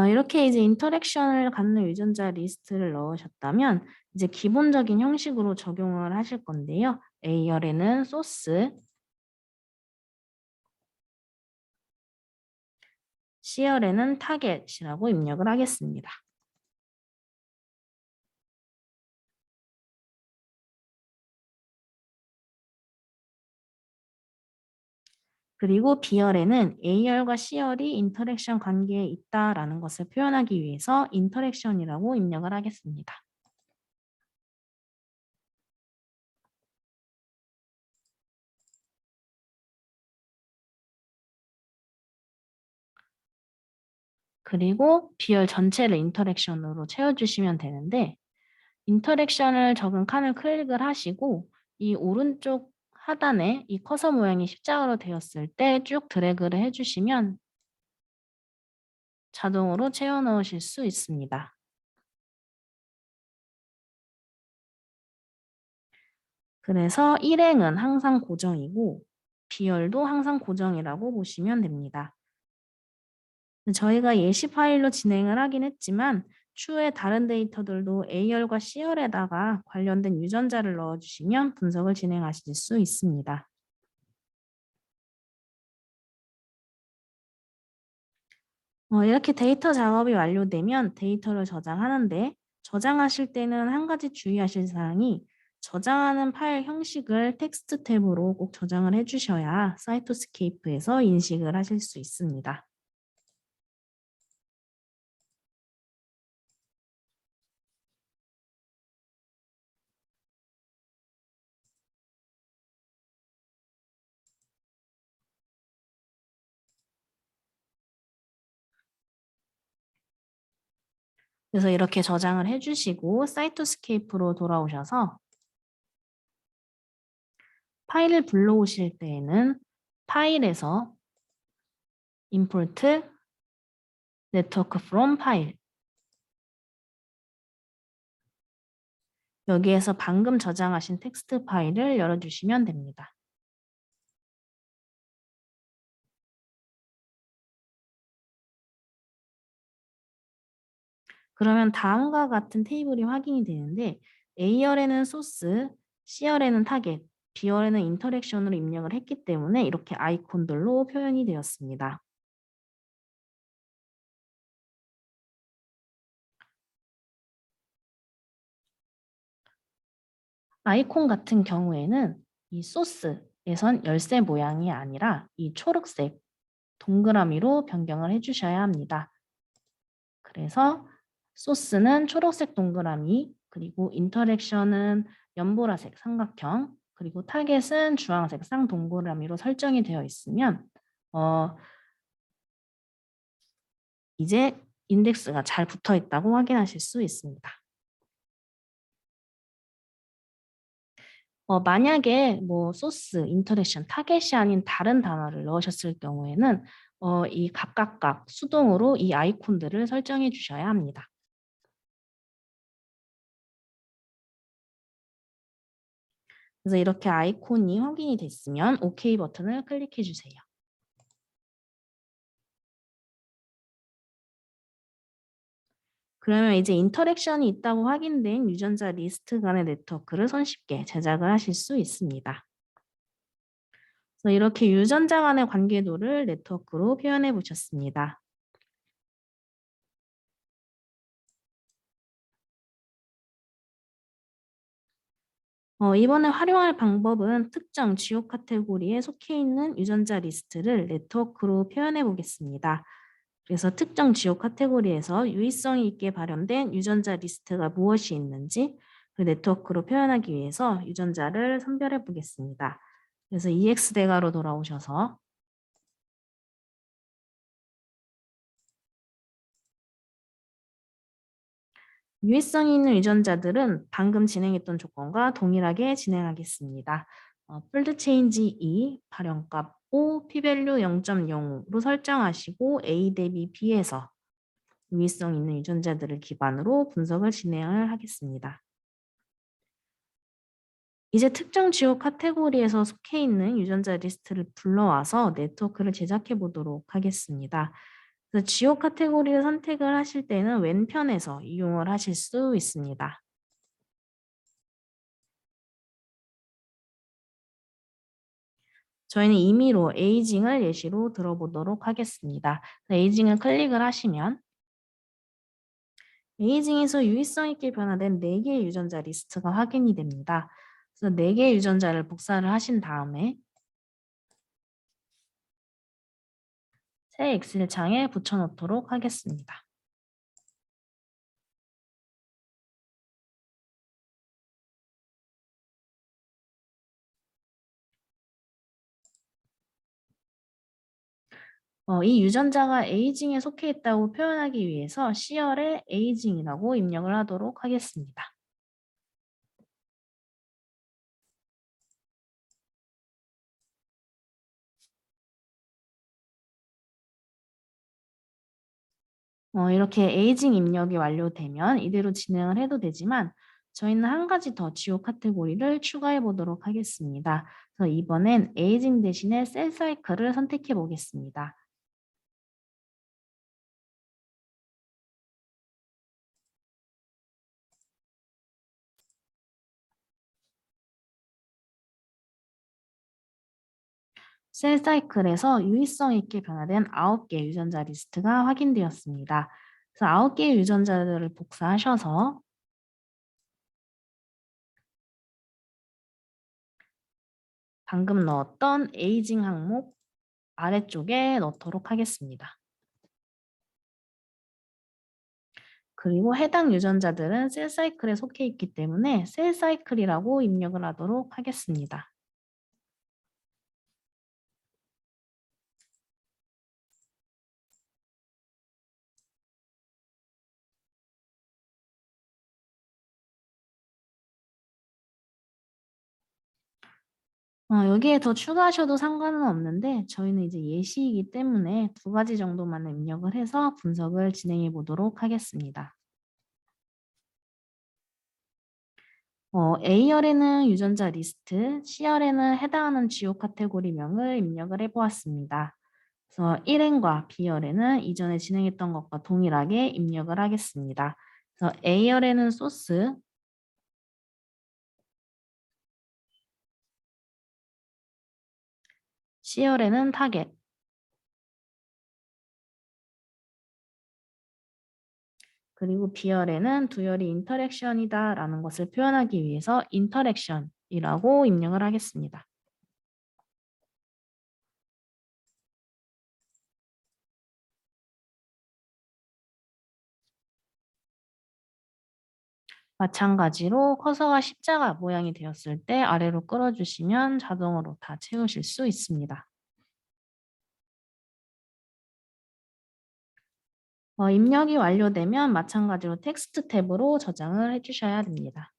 [SPEAKER 1] 이렇게 이제 인터랙션을 갖는 유전자 리스트를 넣으셨다면 이제 기본적인 형식으로 적용을 하실 건데요. A열에는 소스, C열에는 타겟이라고 입력을 하겠습니다. 그리고 B열에는 A열과 C열이 인터랙션 관계에 있다라는 것을 표현하기 위해서 인터랙션이라고 입력을 하겠습니다. 그리고 B열 전체를 인터랙션으로 채워주시면 되는데 인터랙션을 적은 칸을 클릭을 하시고 이 오른쪽 하단에 이 커서 모양이 십자가로 되었을 때 쭉 드래그를 해주시면 자동으로 채워 넣으실 수 있습니다. 그래서 일행은 항상 고정이고 B열도 항상 고정이라고 보시면 됩니다. 저희가 예시 파일로 진행을 하긴 했지만 추후에 다른 데이터들도 A열과 C열에다가 관련된 유전자를 넣어주시면 분석을 진행하실 수 있습니다. 이렇게 데이터 작업이 완료되면 데이터를 저장하는데 저장하실 때는 한 가지 주의하실 사항이 저장하는 파일 형식을 텍스트 탭으로 꼭 저장을 해주셔야 사이토스케이프에서 인식을 하실 수 있습니다. 그래서 이렇게 저장을 해주시고 사이토스케이프로 돌아오셔서 파일을 불러오실 때에는 파일에서 import network from file 여기에서 방금 저장하신 텍스트 파일을 열어주시면 됩니다. 그러면 다음과 같은 테이블이 확인이 되는데 A열에는 소스, C열에는 타겟, B열에는 인터랙션으로 입력을 했기 때문에 이렇게 아이콘들로 표현이 되었습니다. 아이콘 같은 경우에는 이 소스에선 열쇠 모양이 아니라 이 초록색 동그라미로 변경을 해주셔야 합니다. 그래서 소스는 초록색 동그라미, 그리고 인터랙션은 연보라색 삼각형, 그리고 타겟은 주황색 쌍동그라미로 설정이 되어 있으면 이제 인덱스가 잘 붙어 있다고 확인하실 수 있습니다. 만약에 뭐 소스, 인터랙션, 타겟이 아닌 다른 단어를 넣으셨을 경우에는 이 각각 수동으로 이 아이콘들을 설정해 주셔야 합니다. 그래서 이렇게 아이콘이 확인이 됐으면 OK 버튼을 클릭해 주세요. 그러면 이제 인터랙션이 있다고 확인된 유전자 리스트 간의 네트워크를 손쉽게 제작을 하실 수 있습니다. 그래서 이렇게 유전자 간의 관계도를 네트워크로 표현해 보셨습니다. 이번에 활용할 방법은 특정 지역 카테고리에 속해 있는 유전자 리스트를 네트워크로 표현해 보겠습니다. 그래서 특정 지역 카테고리에서 유의성이 있게 발현된 유전자 리스트가 무엇이 있는지 그 네트워크로 표현하기 위해서 유전자를 선별해 보겠습니다. 그래서 EX대가로 돌아오셔서 유의성이 있는 유전자들은 방금 진행했던 조건과 동일하게 진행하겠습니다. 필드 체인지 2, 발현값 5, p-value 0.05로 설정하시고 A 대비 B에서 유의성 있는 유전자들을 기반으로 분석을 진행을 하겠습니다. 이제 특정 지역 카테고리에서 속해 있는 유전자 리스트를 불러와서 네트워크를 제작해 보도록 하겠습니다. 그래서 지역 카테고리를 선택을 하실 때는 왼편에서 이용을 하실 수 있습니다. 저희는 임의로 에이징을 예시로 들어보도록 하겠습니다. 에이징을 클릭을 하시면 에이징에서 유의성 있게 변화된 4개의 유전자 리스트가 확인이 됩니다. 그래서 4개의 유전자를 복사를 하신 다음에 새 엑셀 창에 붙여놓도록 하겠습니다. 이 유전자가 에이징에 속해 있다고 표현하기 위해서 C열에 에이징이라고 입력을 하도록 하겠습니다. 이렇게 에이징 입력이 완료되면 이대로 진행을 해도 되지만 저희는 한 가지 더 주요 카테고리를 추가해 보도록 하겠습니다. 그래서 이번엔 에이징 대신에 셀 사이클을 선택해 보겠습니다. 셀 사이클에서 유의성 있게 변화된 9개 유전자 리스트가 확인되었습니다. 그래서 9개의 유전자들을 복사하셔서 방금 넣었던 에이징 항목 아래쪽에 넣도록 하겠습니다. 그리고 해당 유전자들은 셀 사이클에 속해 있기 때문에 셀 사이클이라고 입력을 하도록 하겠습니다. 여기에 더 추가하셔도 상관은 없는데 저희는 이제 예시이기 때문에 2가지 정도만 입력을 해서 분석을 진행해 보도록 하겠습니다. A열에는 유전자 리스트, C열에는 해당하는 주요 카테고리명을 입력을 해보았습니다. 그래서 1N과 B열에는 이전에 진행했던 것과 동일하게 입력을 하겠습니다. 그래서 A열에는 소스, C열에는 타겟, 그리고 B열에는 두 열이 인터랙션이다 라는 것을 표현하기 위해서 인터랙션이라고 입력을 하겠습니다. 마찬가지로 커서가 십자가 모양이 되었을 때 아래로 끌어주시면 자동으로 다 채우실 수 있습니다. 입력이 완료되면 마찬가지로 텍스트 탭으로 저장을 해주셔야 됩니다.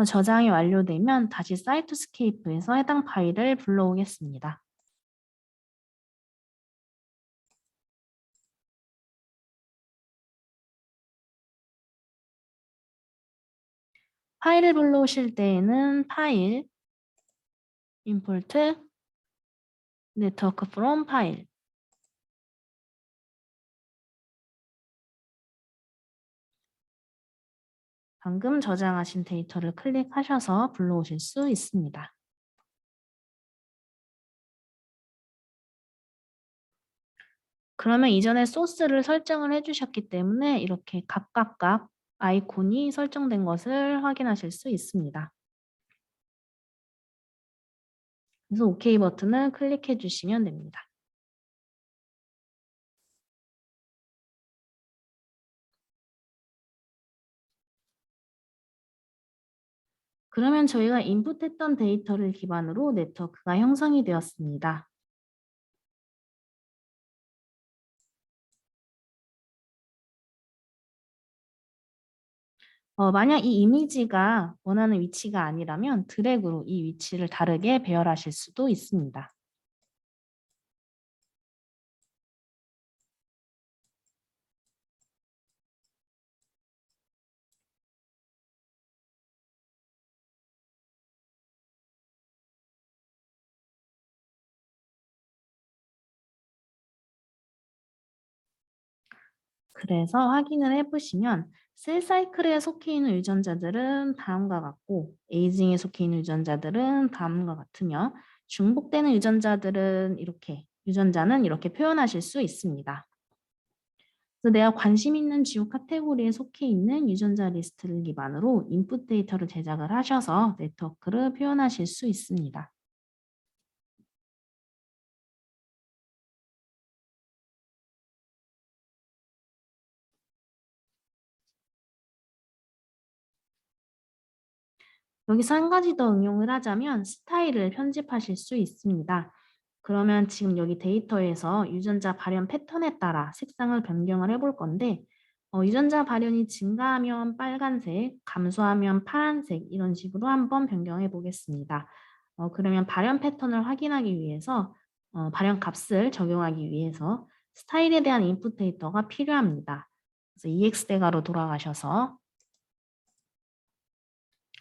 [SPEAKER 1] 저장이 완료되면 다시 사이트스케이프에서 해당 파일을 불러오겠습니다. 파일을 불러오실 때에는 파일, import, network from 파일 방금 저장하신 데이터를 클릭하셔서 불러오실 수 있습니다. 그러면 이전에 소스를 설정을 해주셨기 때문에 이렇게 각각 아이콘이 설정된 것을 확인하실 수 있습니다. 그래서 OK 버튼을 클릭해 주시면 됩니다. 그러면 저희가 인풋했던 데이터를 기반으로 네트워크가 형성이 되었습니다. 만약 이 이미지가 원하는 위치가 아니라면 드래그로 이 위치를 다르게 배열하실 수도 있습니다. 그래서 확인을 해보시면 셀 사이클에 속해 있는 유전자들은 다음과 같고 에이징에 속해 있는 유전자들은 다음과 같으며 중복되는 유전자는 이렇게 표현하실 수 있습니다. 그래서 내가 관심 있는 지구 카테고리에 속해 있는 유전자 리스트를 기반으로 인풋 데이터를 제작을 하셔서 네트워크를 표현하실 수 있습니다. 여기서 한 가지 더 응용을 하자면 스타일을 편집하실 수 있습니다. 그러면 지금 여기 데이터에서 유전자 발현 패턴에 따라 색상을 변경을 해볼 건데 유전자 발현이 증가하면 빨간색, 감소하면 파란색 이런 식으로 한번 변경해 보겠습니다. 그러면 발현 패턴을 확인하기 위해서 발현 값을 적용하기 위해서 스타일에 대한 인풋 데이터가 필요합니다. 그래서 EX대가로 돌아가셔서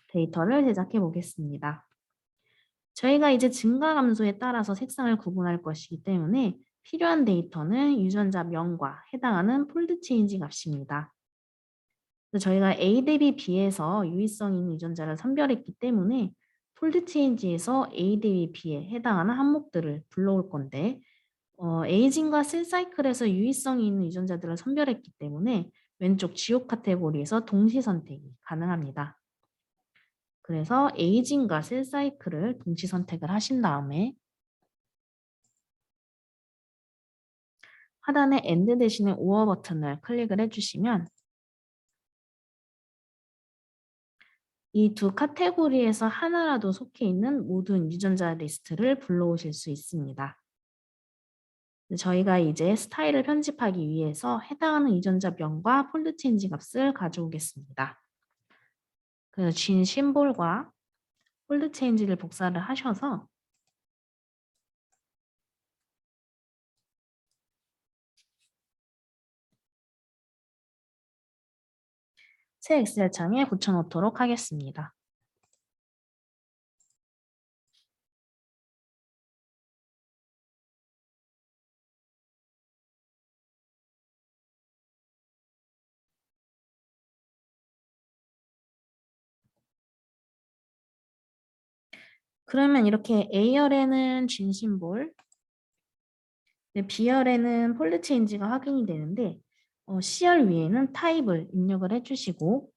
[SPEAKER 1] 데이터를 제작해 보겠습니다. 저희가 이제 증가 감소에 따라서 색상을 구분할 것이기 때문에 필요한 데이터는 유전자 명과 해당하는 폴드 체인지 값입니다. 저희가 A 대비 B에서 유의성 있는 유전자를 선별했기 때문에 폴드 체인지에서 A 대비 B에 해당하는 항목들을 불러올 건데 에이징과 셀 사이클에서 유의성이 있는 유전자들을 선별했기 때문에 왼쪽 지옥 카테고리에서 동시 선택이 가능합니다. 그래서 에이징과 셀 사이클을 동시 선택을 하신 다음에 하단에 AND 대신에 OR 버튼을 클릭을 해주시면 이 두 카테고리에서 하나라도 속해 있는 모든 유전자 리스트를 불러오실 수 있습니다. 저희가 이제 스타일을 편집하기 위해서 해당하는 유전자 명과 폴드 체인지 값을 가져오겠습니다. 그래서 진 심볼과 폴드 체인지를 복사를 하셔서 새 엑셀 창에 붙여놓도록 하겠습니다. 그러면 이렇게 A열에는 진 심볼, B열에는 폴드 체인지가 확인이 되는데 C열 위에는 타입을 입력을 해주시고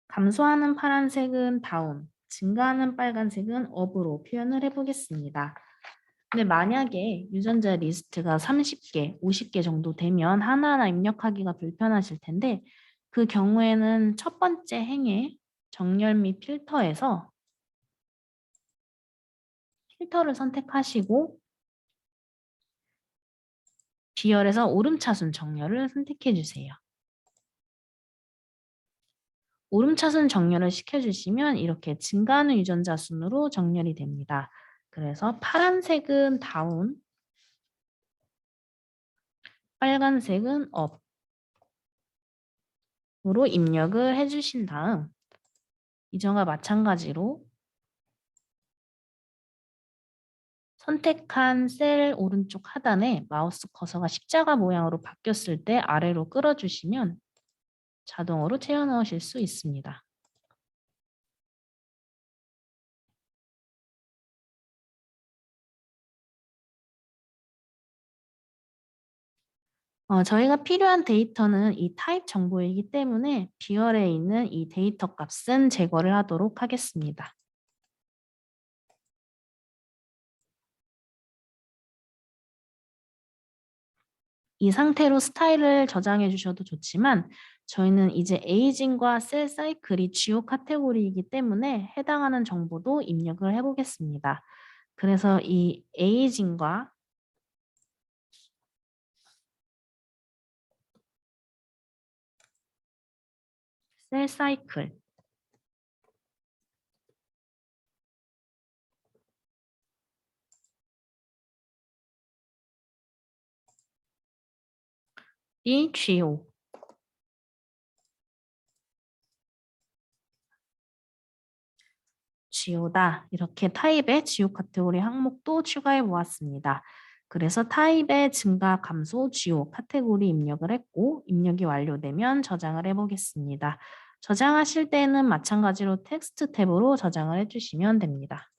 [SPEAKER 1] 감소하는 파란색은 다운, 증가하는 빨간색은 업으로 표현을 해보겠습니다. 근데 만약에 유전자 리스트가 30개, 50개 정도 되면 하나하나 입력하기가 불편하실 텐데 그 경우에는 첫 번째 행에 정렬 및 필터에서 필터를 선택하시고 B열에서 오름차순 정렬을 선택해 주세요. 오름차순 정렬을 시켜주시면 이렇게 증가하는 유전자 순으로 정렬이 됩니다. 그래서 파란색은 다운, 빨간색은 업으로 입력을 해주신 다음 이전과 마찬가지로 선택한 셀 오른쪽 하단에 마우스 커서가 십자가 모양으로 바뀌었을 때 아래로 끌어주시면 자동으로 채워 넣으실 수 있습니다. 저희가 필요한 데이터는 이 타입 정보이기 때문에 B열에 있는 이 데이터 값은 제거를 하도록 하겠습니다. 이 상태로 스타일을 저장해 주셔도 좋지만 저희는 이제 에이징과 셀 사이클이 주요 카테고리이기 때문에 해당하는 정보도 입력을 해보겠습니다. 그래서 이 에이징과 셀 사이클 이 GO다. 이렇게 타입의 GO 카테고리 항목도 추가해 보았습니다. 그래서 타입의 증가, 감소, GO 카테고리 입력을 했고 입력이 완료되면 저장을 해보겠습니다. 저장하실 때는 마찬가지로 텍스트 탭으로 저장을 해주시면 됩니다.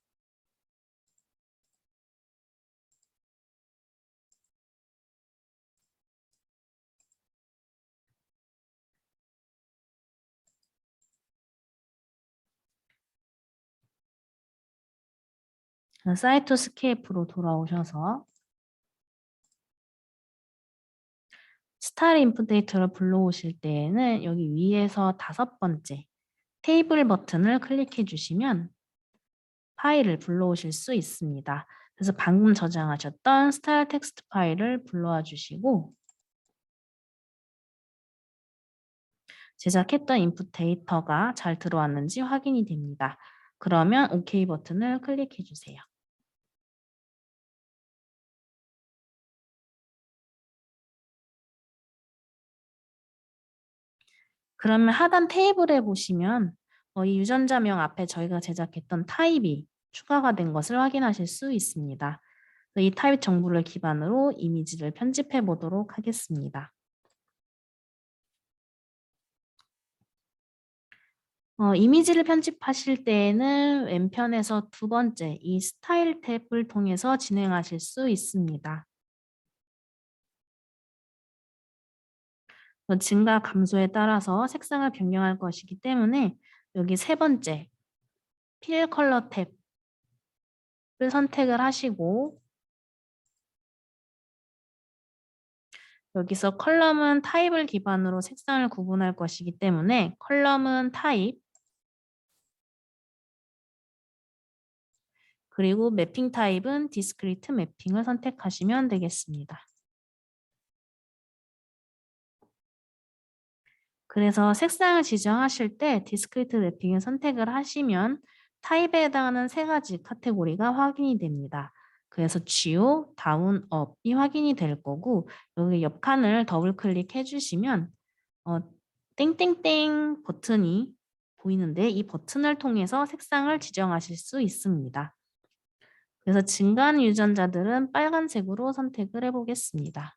[SPEAKER 1] 사이토스케이프로 돌아오셔서 스타일 인풋 데이터를 불러오실 때에는 여기 위에서 5번째 테이블 버튼을 클릭해 주시면 파일을 불러오실 수 있습니다. 그래서 방금 저장하셨던 스타일 텍스트 파일을 불러와 주시고 제작했던 인풋 데이터가 잘 들어왔는지 확인이 됩니다. 그러면 OK 버튼을 클릭해 주세요. 그러면 하단 테이블에 보시면 이 유전자명 앞에 저희가 제작했던 타입이 추가가 된 것을 확인하실 수 있습니다. 이 타입 정보를 기반으로 이미지를 편집해 보도록 하겠습니다. 이미지를 편집하실 때에는 왼편에서 2번째 이 스타일 탭을 통해서 진행하실 수 있습니다. 증가 감소에 따라서 색상을 변경할 것이기 때문에 여기 3번째 필 컬러 탭을 선택을 하시고 여기서 컬럼은 타입을 기반으로 색상을 구분할 것이기 때문에 컬럼은 타입 그리고 매핑 타입은 디스크리트 매핑을 선택하시면 되겠습니다. 그래서 색상을 지정하실 때 디스크리트 매핑을 선택을 하시면 타입에 해당하는 3가지 카테고리가 확인이 됩니다. 그래서 GO, 다운, 업이 확인이 될 거고 여기 옆 칸을 더블 클릭해 주시면 땡땡땡 버튼이 보이는데 이 버튼을 통해서 색상을 지정하실 수 있습니다. 그래서 증가한 유전자들은 빨간색으로 선택을 해보겠습니다.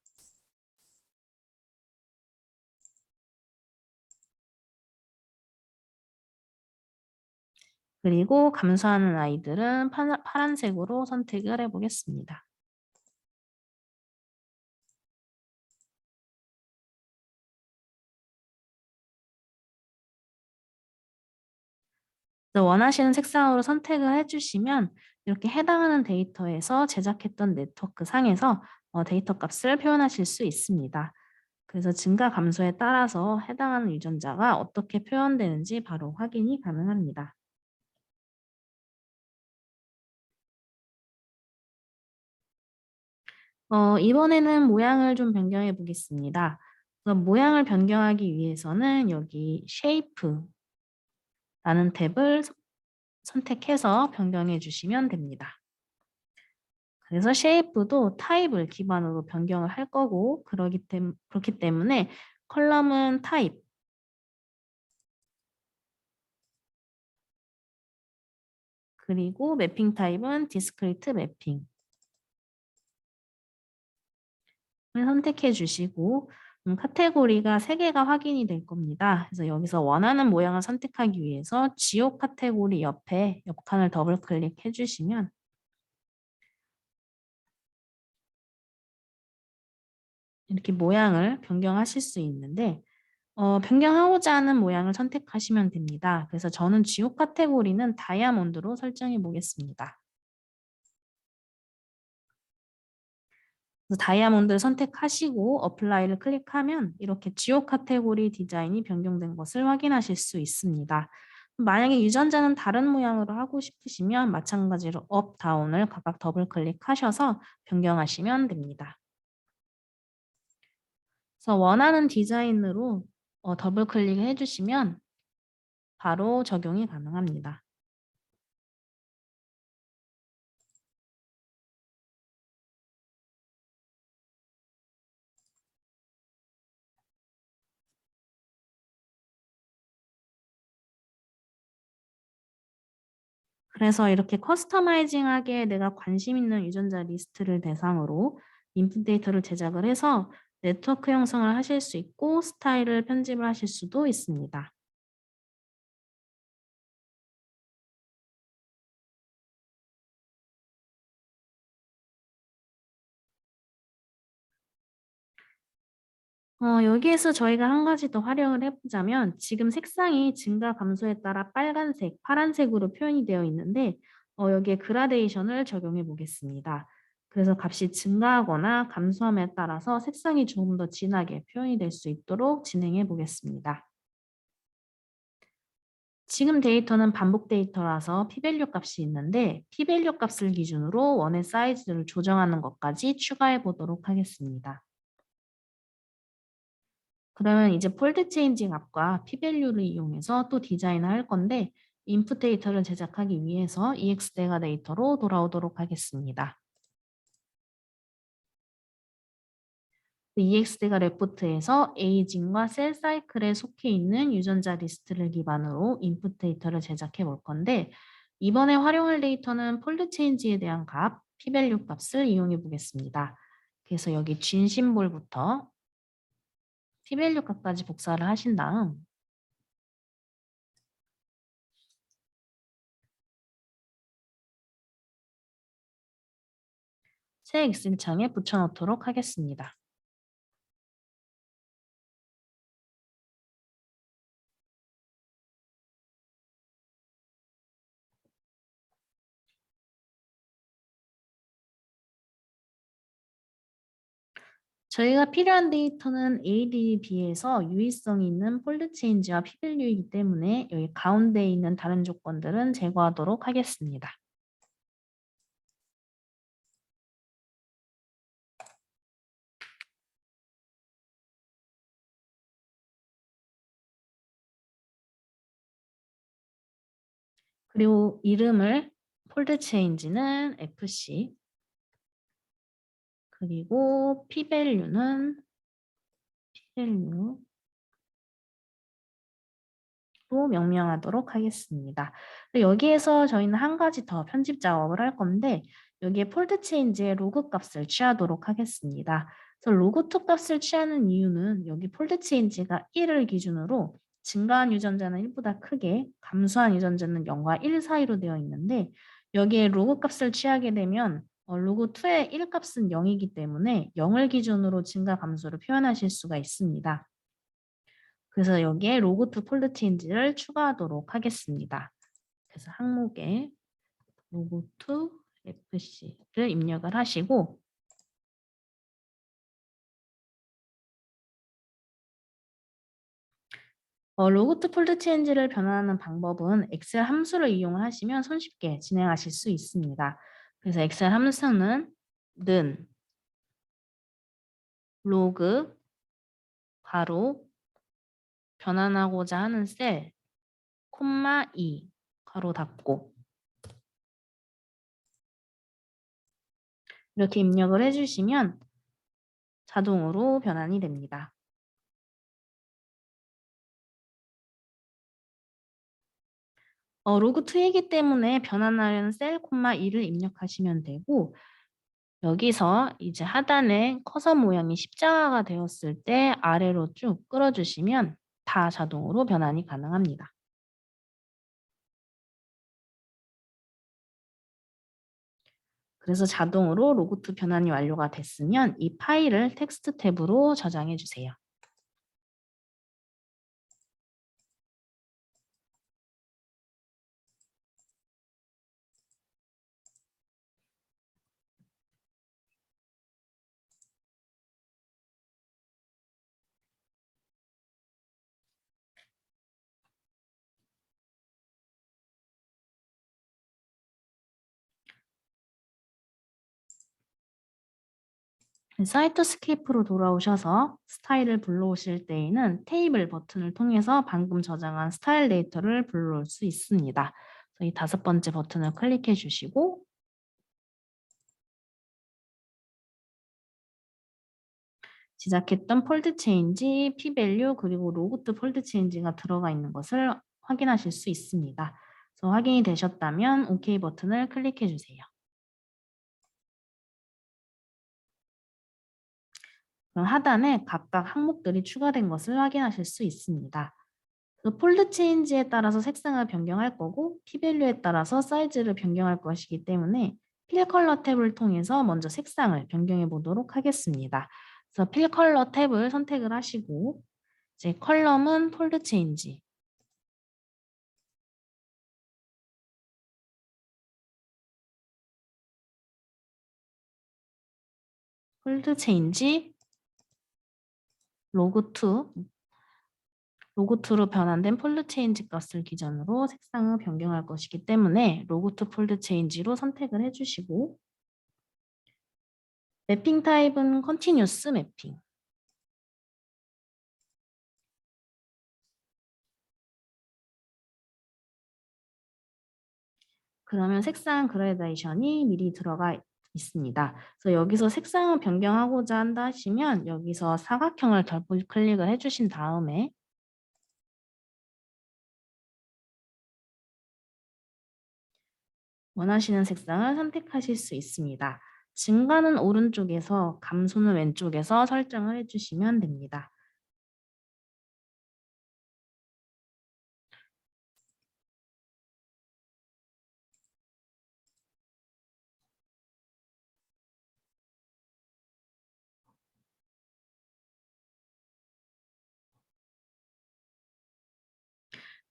[SPEAKER 1] 그리고 감소하는 아이들은 파란색으로 선택을 해보겠습니다. 원하시는 색상으로 선택을 해주시면 이렇게 해당하는 데이터에서 제작했던 네트워크 상에서 데이터 값을 표현하실 수 있습니다. 그래서 증가 감소에 따라서 해당하는 유전자가 어떻게 표현되는지 바로 확인이 가능합니다. 이번에는 모양을 좀 변경해 보겠습니다. 그래서 모양을 변경하기 위해서는 여기 쉐이프라는 탭을 선택해서 변경해 주시면 됩니다. 그래서 쉐이프도 타입을 기반으로 변경을 할 거고 그렇기 때문에 컬럼은 타입 그리고 매핑 타입은 디스크리트 매핑을 선택해 주시고 카테고리가 3개가 확인이 될 겁니다. 그래서 여기서 원하는 모양을 선택하기 위해서 지옥 카테고리 옆에 옆칸을 더블 클릭해 주시면 이렇게 모양을 변경하실 수 있는데 변경하고자 하는 모양을 선택하시면 됩니다. 그래서 저는 지옥 카테고리는 다이아몬드로 설정해 보겠습니다. 그래서 다이아몬드를 선택하시고 어플라이를 클릭하면 이렇게 지옥 카테고리 디자인이 변경된 것을 확인하실 수 있습니다. 만약에 유전자는 다른 모양으로 하고 싶으시면 마찬가지로 업, 다운을 각각 더블 클릭하셔서 변경하시면 됩니다. 그래서 원하는 디자인으로 더블 클릭을 해주시면 바로 적용이 가능합니다. 그래서 이렇게 커스터마이징하게 내가 관심 있는 유전자 리스트를 대상으로 인풋 데이터를 제작을 해서 네트워크 형성을 하실 수 있고 스타일을 편집을 하실 수도 있습니다. 여기에서 저희가 한 가지 더 활용을 해보자면 지금 색상이 증가 감소에 따라 빨간색, 파란색으로 표현이 되어 있는데 여기에 그라데이션을 적용해 보겠습니다. 그래서 값이 증가하거나 감소함에 따라서 색상이 조금 더 진하게 표현이 될 수 있도록 진행해 보겠습니다. 지금 데이터는 반복 데이터라서 p-value 값이 있는데 p-value 값을 기준으로 원의 사이즈를 조정하는 것까지 추가해 보도록 하겠습니다. 그러면 이제 폴드 체인징 값과 p-value를 이용해서 또 디자인을 할 건데 인풋 데이터를 제작하기 위해서 exData 데이터로 돌아오도록 하겠습니다. exData 레포트에서 에이징과 셀 사이클에 속해 있는 유전자 리스트를 기반으로 인풋 데이터를 제작해 볼 건데 이번에 활용할 데이터는 폴드 체인지에 대한 값, p-value 값을 이용해 보겠습니다. 그래서 여기 쥔 심볼부터 p-value 값까지 복사를 하신 다음 새 엑셀창에 붙여넣도록 하겠습니다. 저희가 필요한 데이터는 ADB에서 유의성이 있는 폴드 체인지와 p-value이기 때문에 여기 가운데에 있는 다른 조건들은 제거하도록 하겠습니다. 그리고 이름을 폴드 체인지는 FC 그리고 p-value는 p-value 로 명명하도록 하겠습니다. 여기에서 저희는 한 가지 더 편집 작업을 할 건데 여기에 폴드 체인지의 로그 값을 취하도록 하겠습니다. 그래서 로그2 값을 취하는 이유는 여기 폴드 체인지가 1을 기준으로 증가한 유전자는 1보다 크게 감소한 유전자는 0과 1 사이로 되어 있는데 여기에 로그 값을 취하게 되면 로그2의 1 값은 0이기 때문에 0을 기준으로 증가 감소를 표현하실 수가 있습니다. 그래서 여기에 로그2 폴드 체인지를 추가하도록 하겠습니다. 그래서 항목에 로그2 FC를 입력을 하시고 로그2 폴드 체인지를 변환하는 방법은 엑셀 함수를 이용하시면 손쉽게 진행하실 수 있습니다. 그래서 엑셀 함수는 는 로그 괄호 변환하고자 하는 셀 콤마 2 괄호 닫고 이렇게 입력을 해주시면 자동으로 변환이 됩니다. 로그2이기 때문에 변환하려는 셀 콤마 2를 입력하시면 되고 여기서 이제 하단에 커서 모양이 십자가가 되었을 때 아래로 쭉 끌어주시면 다 자동으로 변환이 가능합니다. 그래서 자동으로 로그2 변환이 완료가 됐으면 이 파일을 텍스트 탭으로 저장해 주세요. 사이트스케이프로 돌아오셔서 스타일을 불러오실 때에는 테이블 버튼을 통해서 방금 저장한 스타일 데이터를 불러올 수 있습니다. 이 5번째 버튼을 클릭해 주시고 제작했던 폴드 체인지, p-value 그리고 로그2 폴드 체인지가 들어가 있는 것을 확인하실 수 있습니다. 그래서 확인이 되셨다면 OK 버튼을 클릭해 주세요. 그럼 하단에 각각 항목들이 추가된 것을 확인하실 수 있습니다. 폴드 체인지에 따라서 색상을 변경할 거고 P밸류에 따라서 사이즈를 변경할 것이기 때문에 필 컬러 탭을 통해서 먼저 색상을 변경해 보도록 하겠습니다. 그래서 필 컬러 탭을 선택을 하시고 이제 컬럼은 폴드 체인지, 폴드 체인지 로그2로 변환된 폴드 체인지 값을 기준으로 색상을 변경할 것이기 때문에 로그2 폴드 체인지로 선택을 해주시고 매핑 타입은 컨티뉴스 매핑. 그러면 색상 그라데이션이 미리 들어가 있습니다. 그래서 여기서 색상을 변경하고자 한다 하시면 여기서 사각형을 더블 클릭을 해주신 다음에 원하시는 색상을 선택하실 수 있습니다. 증가는 오른쪽에서 감소는 왼쪽에서 설정을 해주시면 됩니다.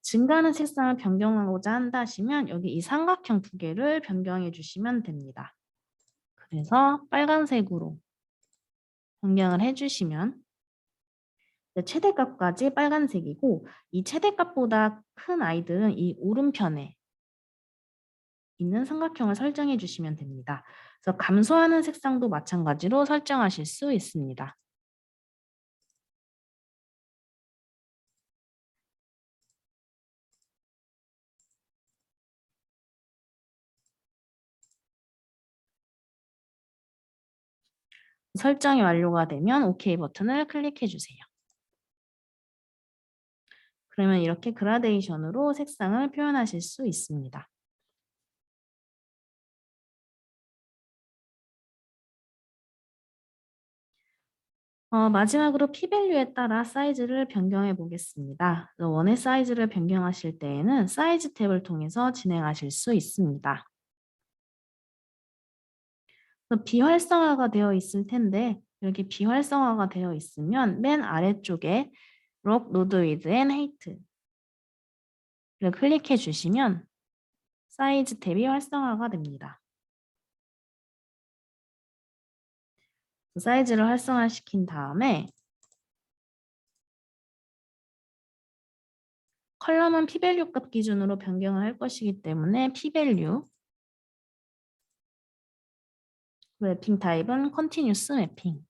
[SPEAKER 1] 증가하는 색상을 변경하고자 한다 하시면 여기 이 삼각형 두 개를 변경해 주시면 됩니다. 그래서 빨간색으로 변경을 해주시면 최대값까지 빨간색이고 이 최대값보다 큰 아이들은 이 오른편에 있는 삼각형을 설정해 주시면 됩니다. 그래서 감소하는 색상도 마찬가지로 설정하실 수 있습니다. 설정이 완료가 되면 OK 버튼을 클릭해 주세요. 그러면 이렇게 그라데이션으로 색상을 표현하실 수 있습니다. 마지막으로 P밸류에 따라 사이즈를 변경해 보겠습니다. 원의 사이즈를 변경하실 때에는 사이즈 탭을 통해서 진행하실 수 있습니다. 비활성화가 되어 있을 텐데 여기 비활성화가 되어 있으면 맨 아래쪽에 Lock, Load with and Height를 클릭해 주시면 사이즈 탭이 활성화가 됩니다. 사이즈를 활성화시킨 다음에 컬럼은 P밸류 값 기준으로 변경을 할 것이기 때문에 P밸류 매핑 타입은 컨티뉴스 매핑.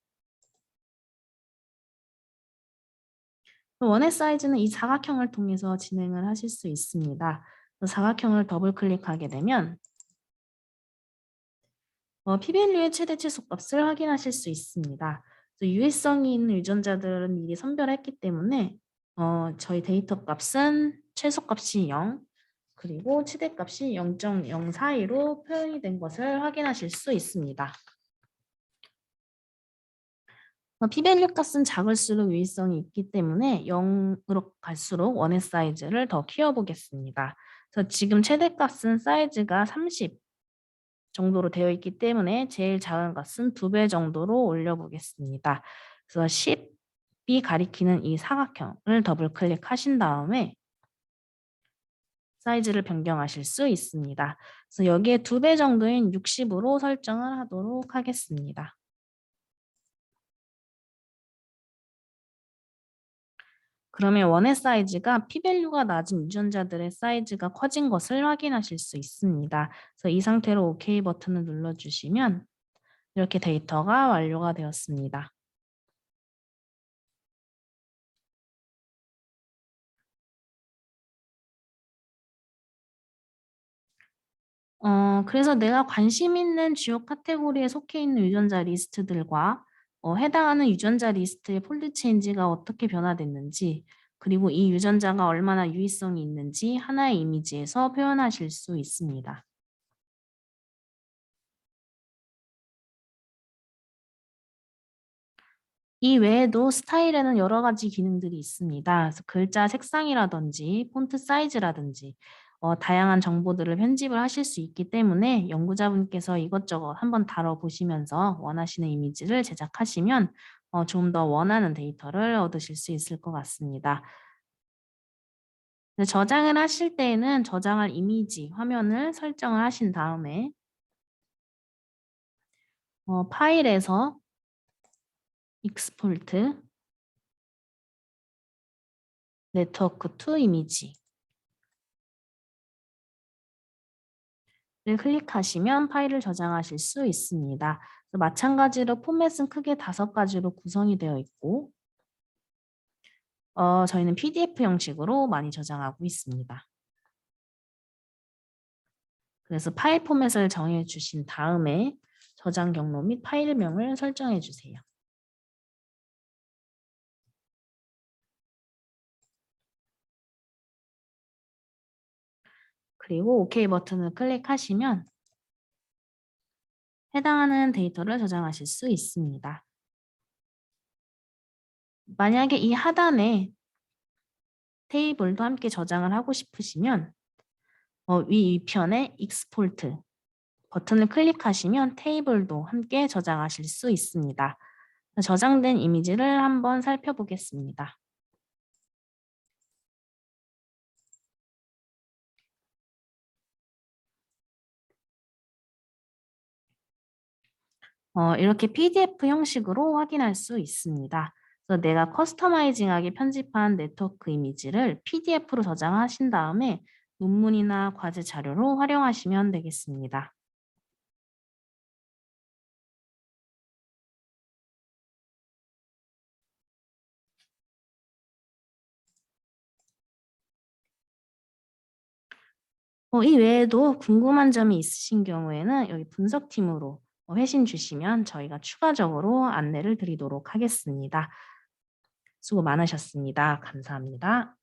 [SPEAKER 1] 원의 사이즈는 이 사각형을 통해서 진행을 하실 수 있습니다. 사각형을 더블 클릭하게 되면 P밸류의 최대 최소값을 확인하실 수 있습니다. 유해성이 있는 유전자들은 미리 선별했기 때문에 저희 데이터 값은 최소값이 0, 그리고 최대값이 0.0 사이로 표현이 된 것을 확인하실 수 있습니다. P밸류 값은 작을수록 유의성이 있기 때문에 0으로 갈수록 원의 사이즈를 더 키워보겠습니다. 그래서 지금 최대값은 사이즈가 30 정도로 되어 있기 때문에 제일 작은 값은 2배 정도로 올려보겠습니다. 그래서 10이 가리키는 이 사각형을 더블 클릭하신 다음에 사이즈를 변경하실 수 있습니다. 그래서 여기에 2배 정도인 60으로 설정을 하도록 하겠습니다. 그러면 원의 사이즈가 P밸류가 낮은 유전자들의 사이즈가 커진 것을 확인하실 수 있습니다. 그래서 이 상태로 OK 버튼을 눌러주시면 이렇게 데이터가 완료가 되었습니다. 그래서 내가 관심 있는 주요 카테고리에 속해 있는 유전자 리스트들과 해당하는 유전자 리스트의 폴드 체인지가 어떻게 변화됐는지 그리고 이 유전자가 얼마나 유의성이 있는지 하나의 이미지에서 표현하실 수 있습니다. 이 외에도 스타일에는 여러 가지 기능들이 있습니다. 그래서 글자 색상이라든지 폰트 사이즈라든지 다양한 정보들을 편집을 하실 수 있기 때문에 연구자분께서 이것저것 한번 다뤄보시면서 원하시는 이미지를 제작하시면 좀 더 원하는 데이터를 얻으실 수 있을 것 같습니다. 근데 저장을 하실 때에는 저장할 이미지, 화면을 설정을 하신 다음에 파일에서 익스포트 네트워크 투 이미지를 클릭하시면 파일을 저장하실 수 있습니다. 마찬가지로 포맷은 크게 5가지로 구성이 되어 있고 저희는 PDF 형식으로 많이 저장하고 있습니다. 그래서 파일 포맷을 정해 주신 다음에 저장 경로 및 파일명을 설정해 주세요. 그리고 OK 버튼을 클릭하시면 해당하는 데이터를 저장하실 수 있습니다. 만약에 이 하단에 테이블도 함께 저장을 하고 싶으시면 위편에 익스포트 버튼을 클릭하시면 테이블도 함께 저장하실 수 있습니다. 저장된 이미지를 한번 살펴보겠습니다. 이렇게 PDF 형식으로 확인할 수 있습니다. 그래서 내가 커스터마이징하게 편집한 네트워크 이미지를 PDF로 저장하신 다음에 논문이나 과제 자료로 활용하시면 되겠습니다. 이 외에도 궁금한 점이 있으신 경우에는 여기 분석팀으로 회신 주시면 저희가 추가적으로 안내를 드리도록 하겠습니다. 수고 많으셨습니다. 감사합니다.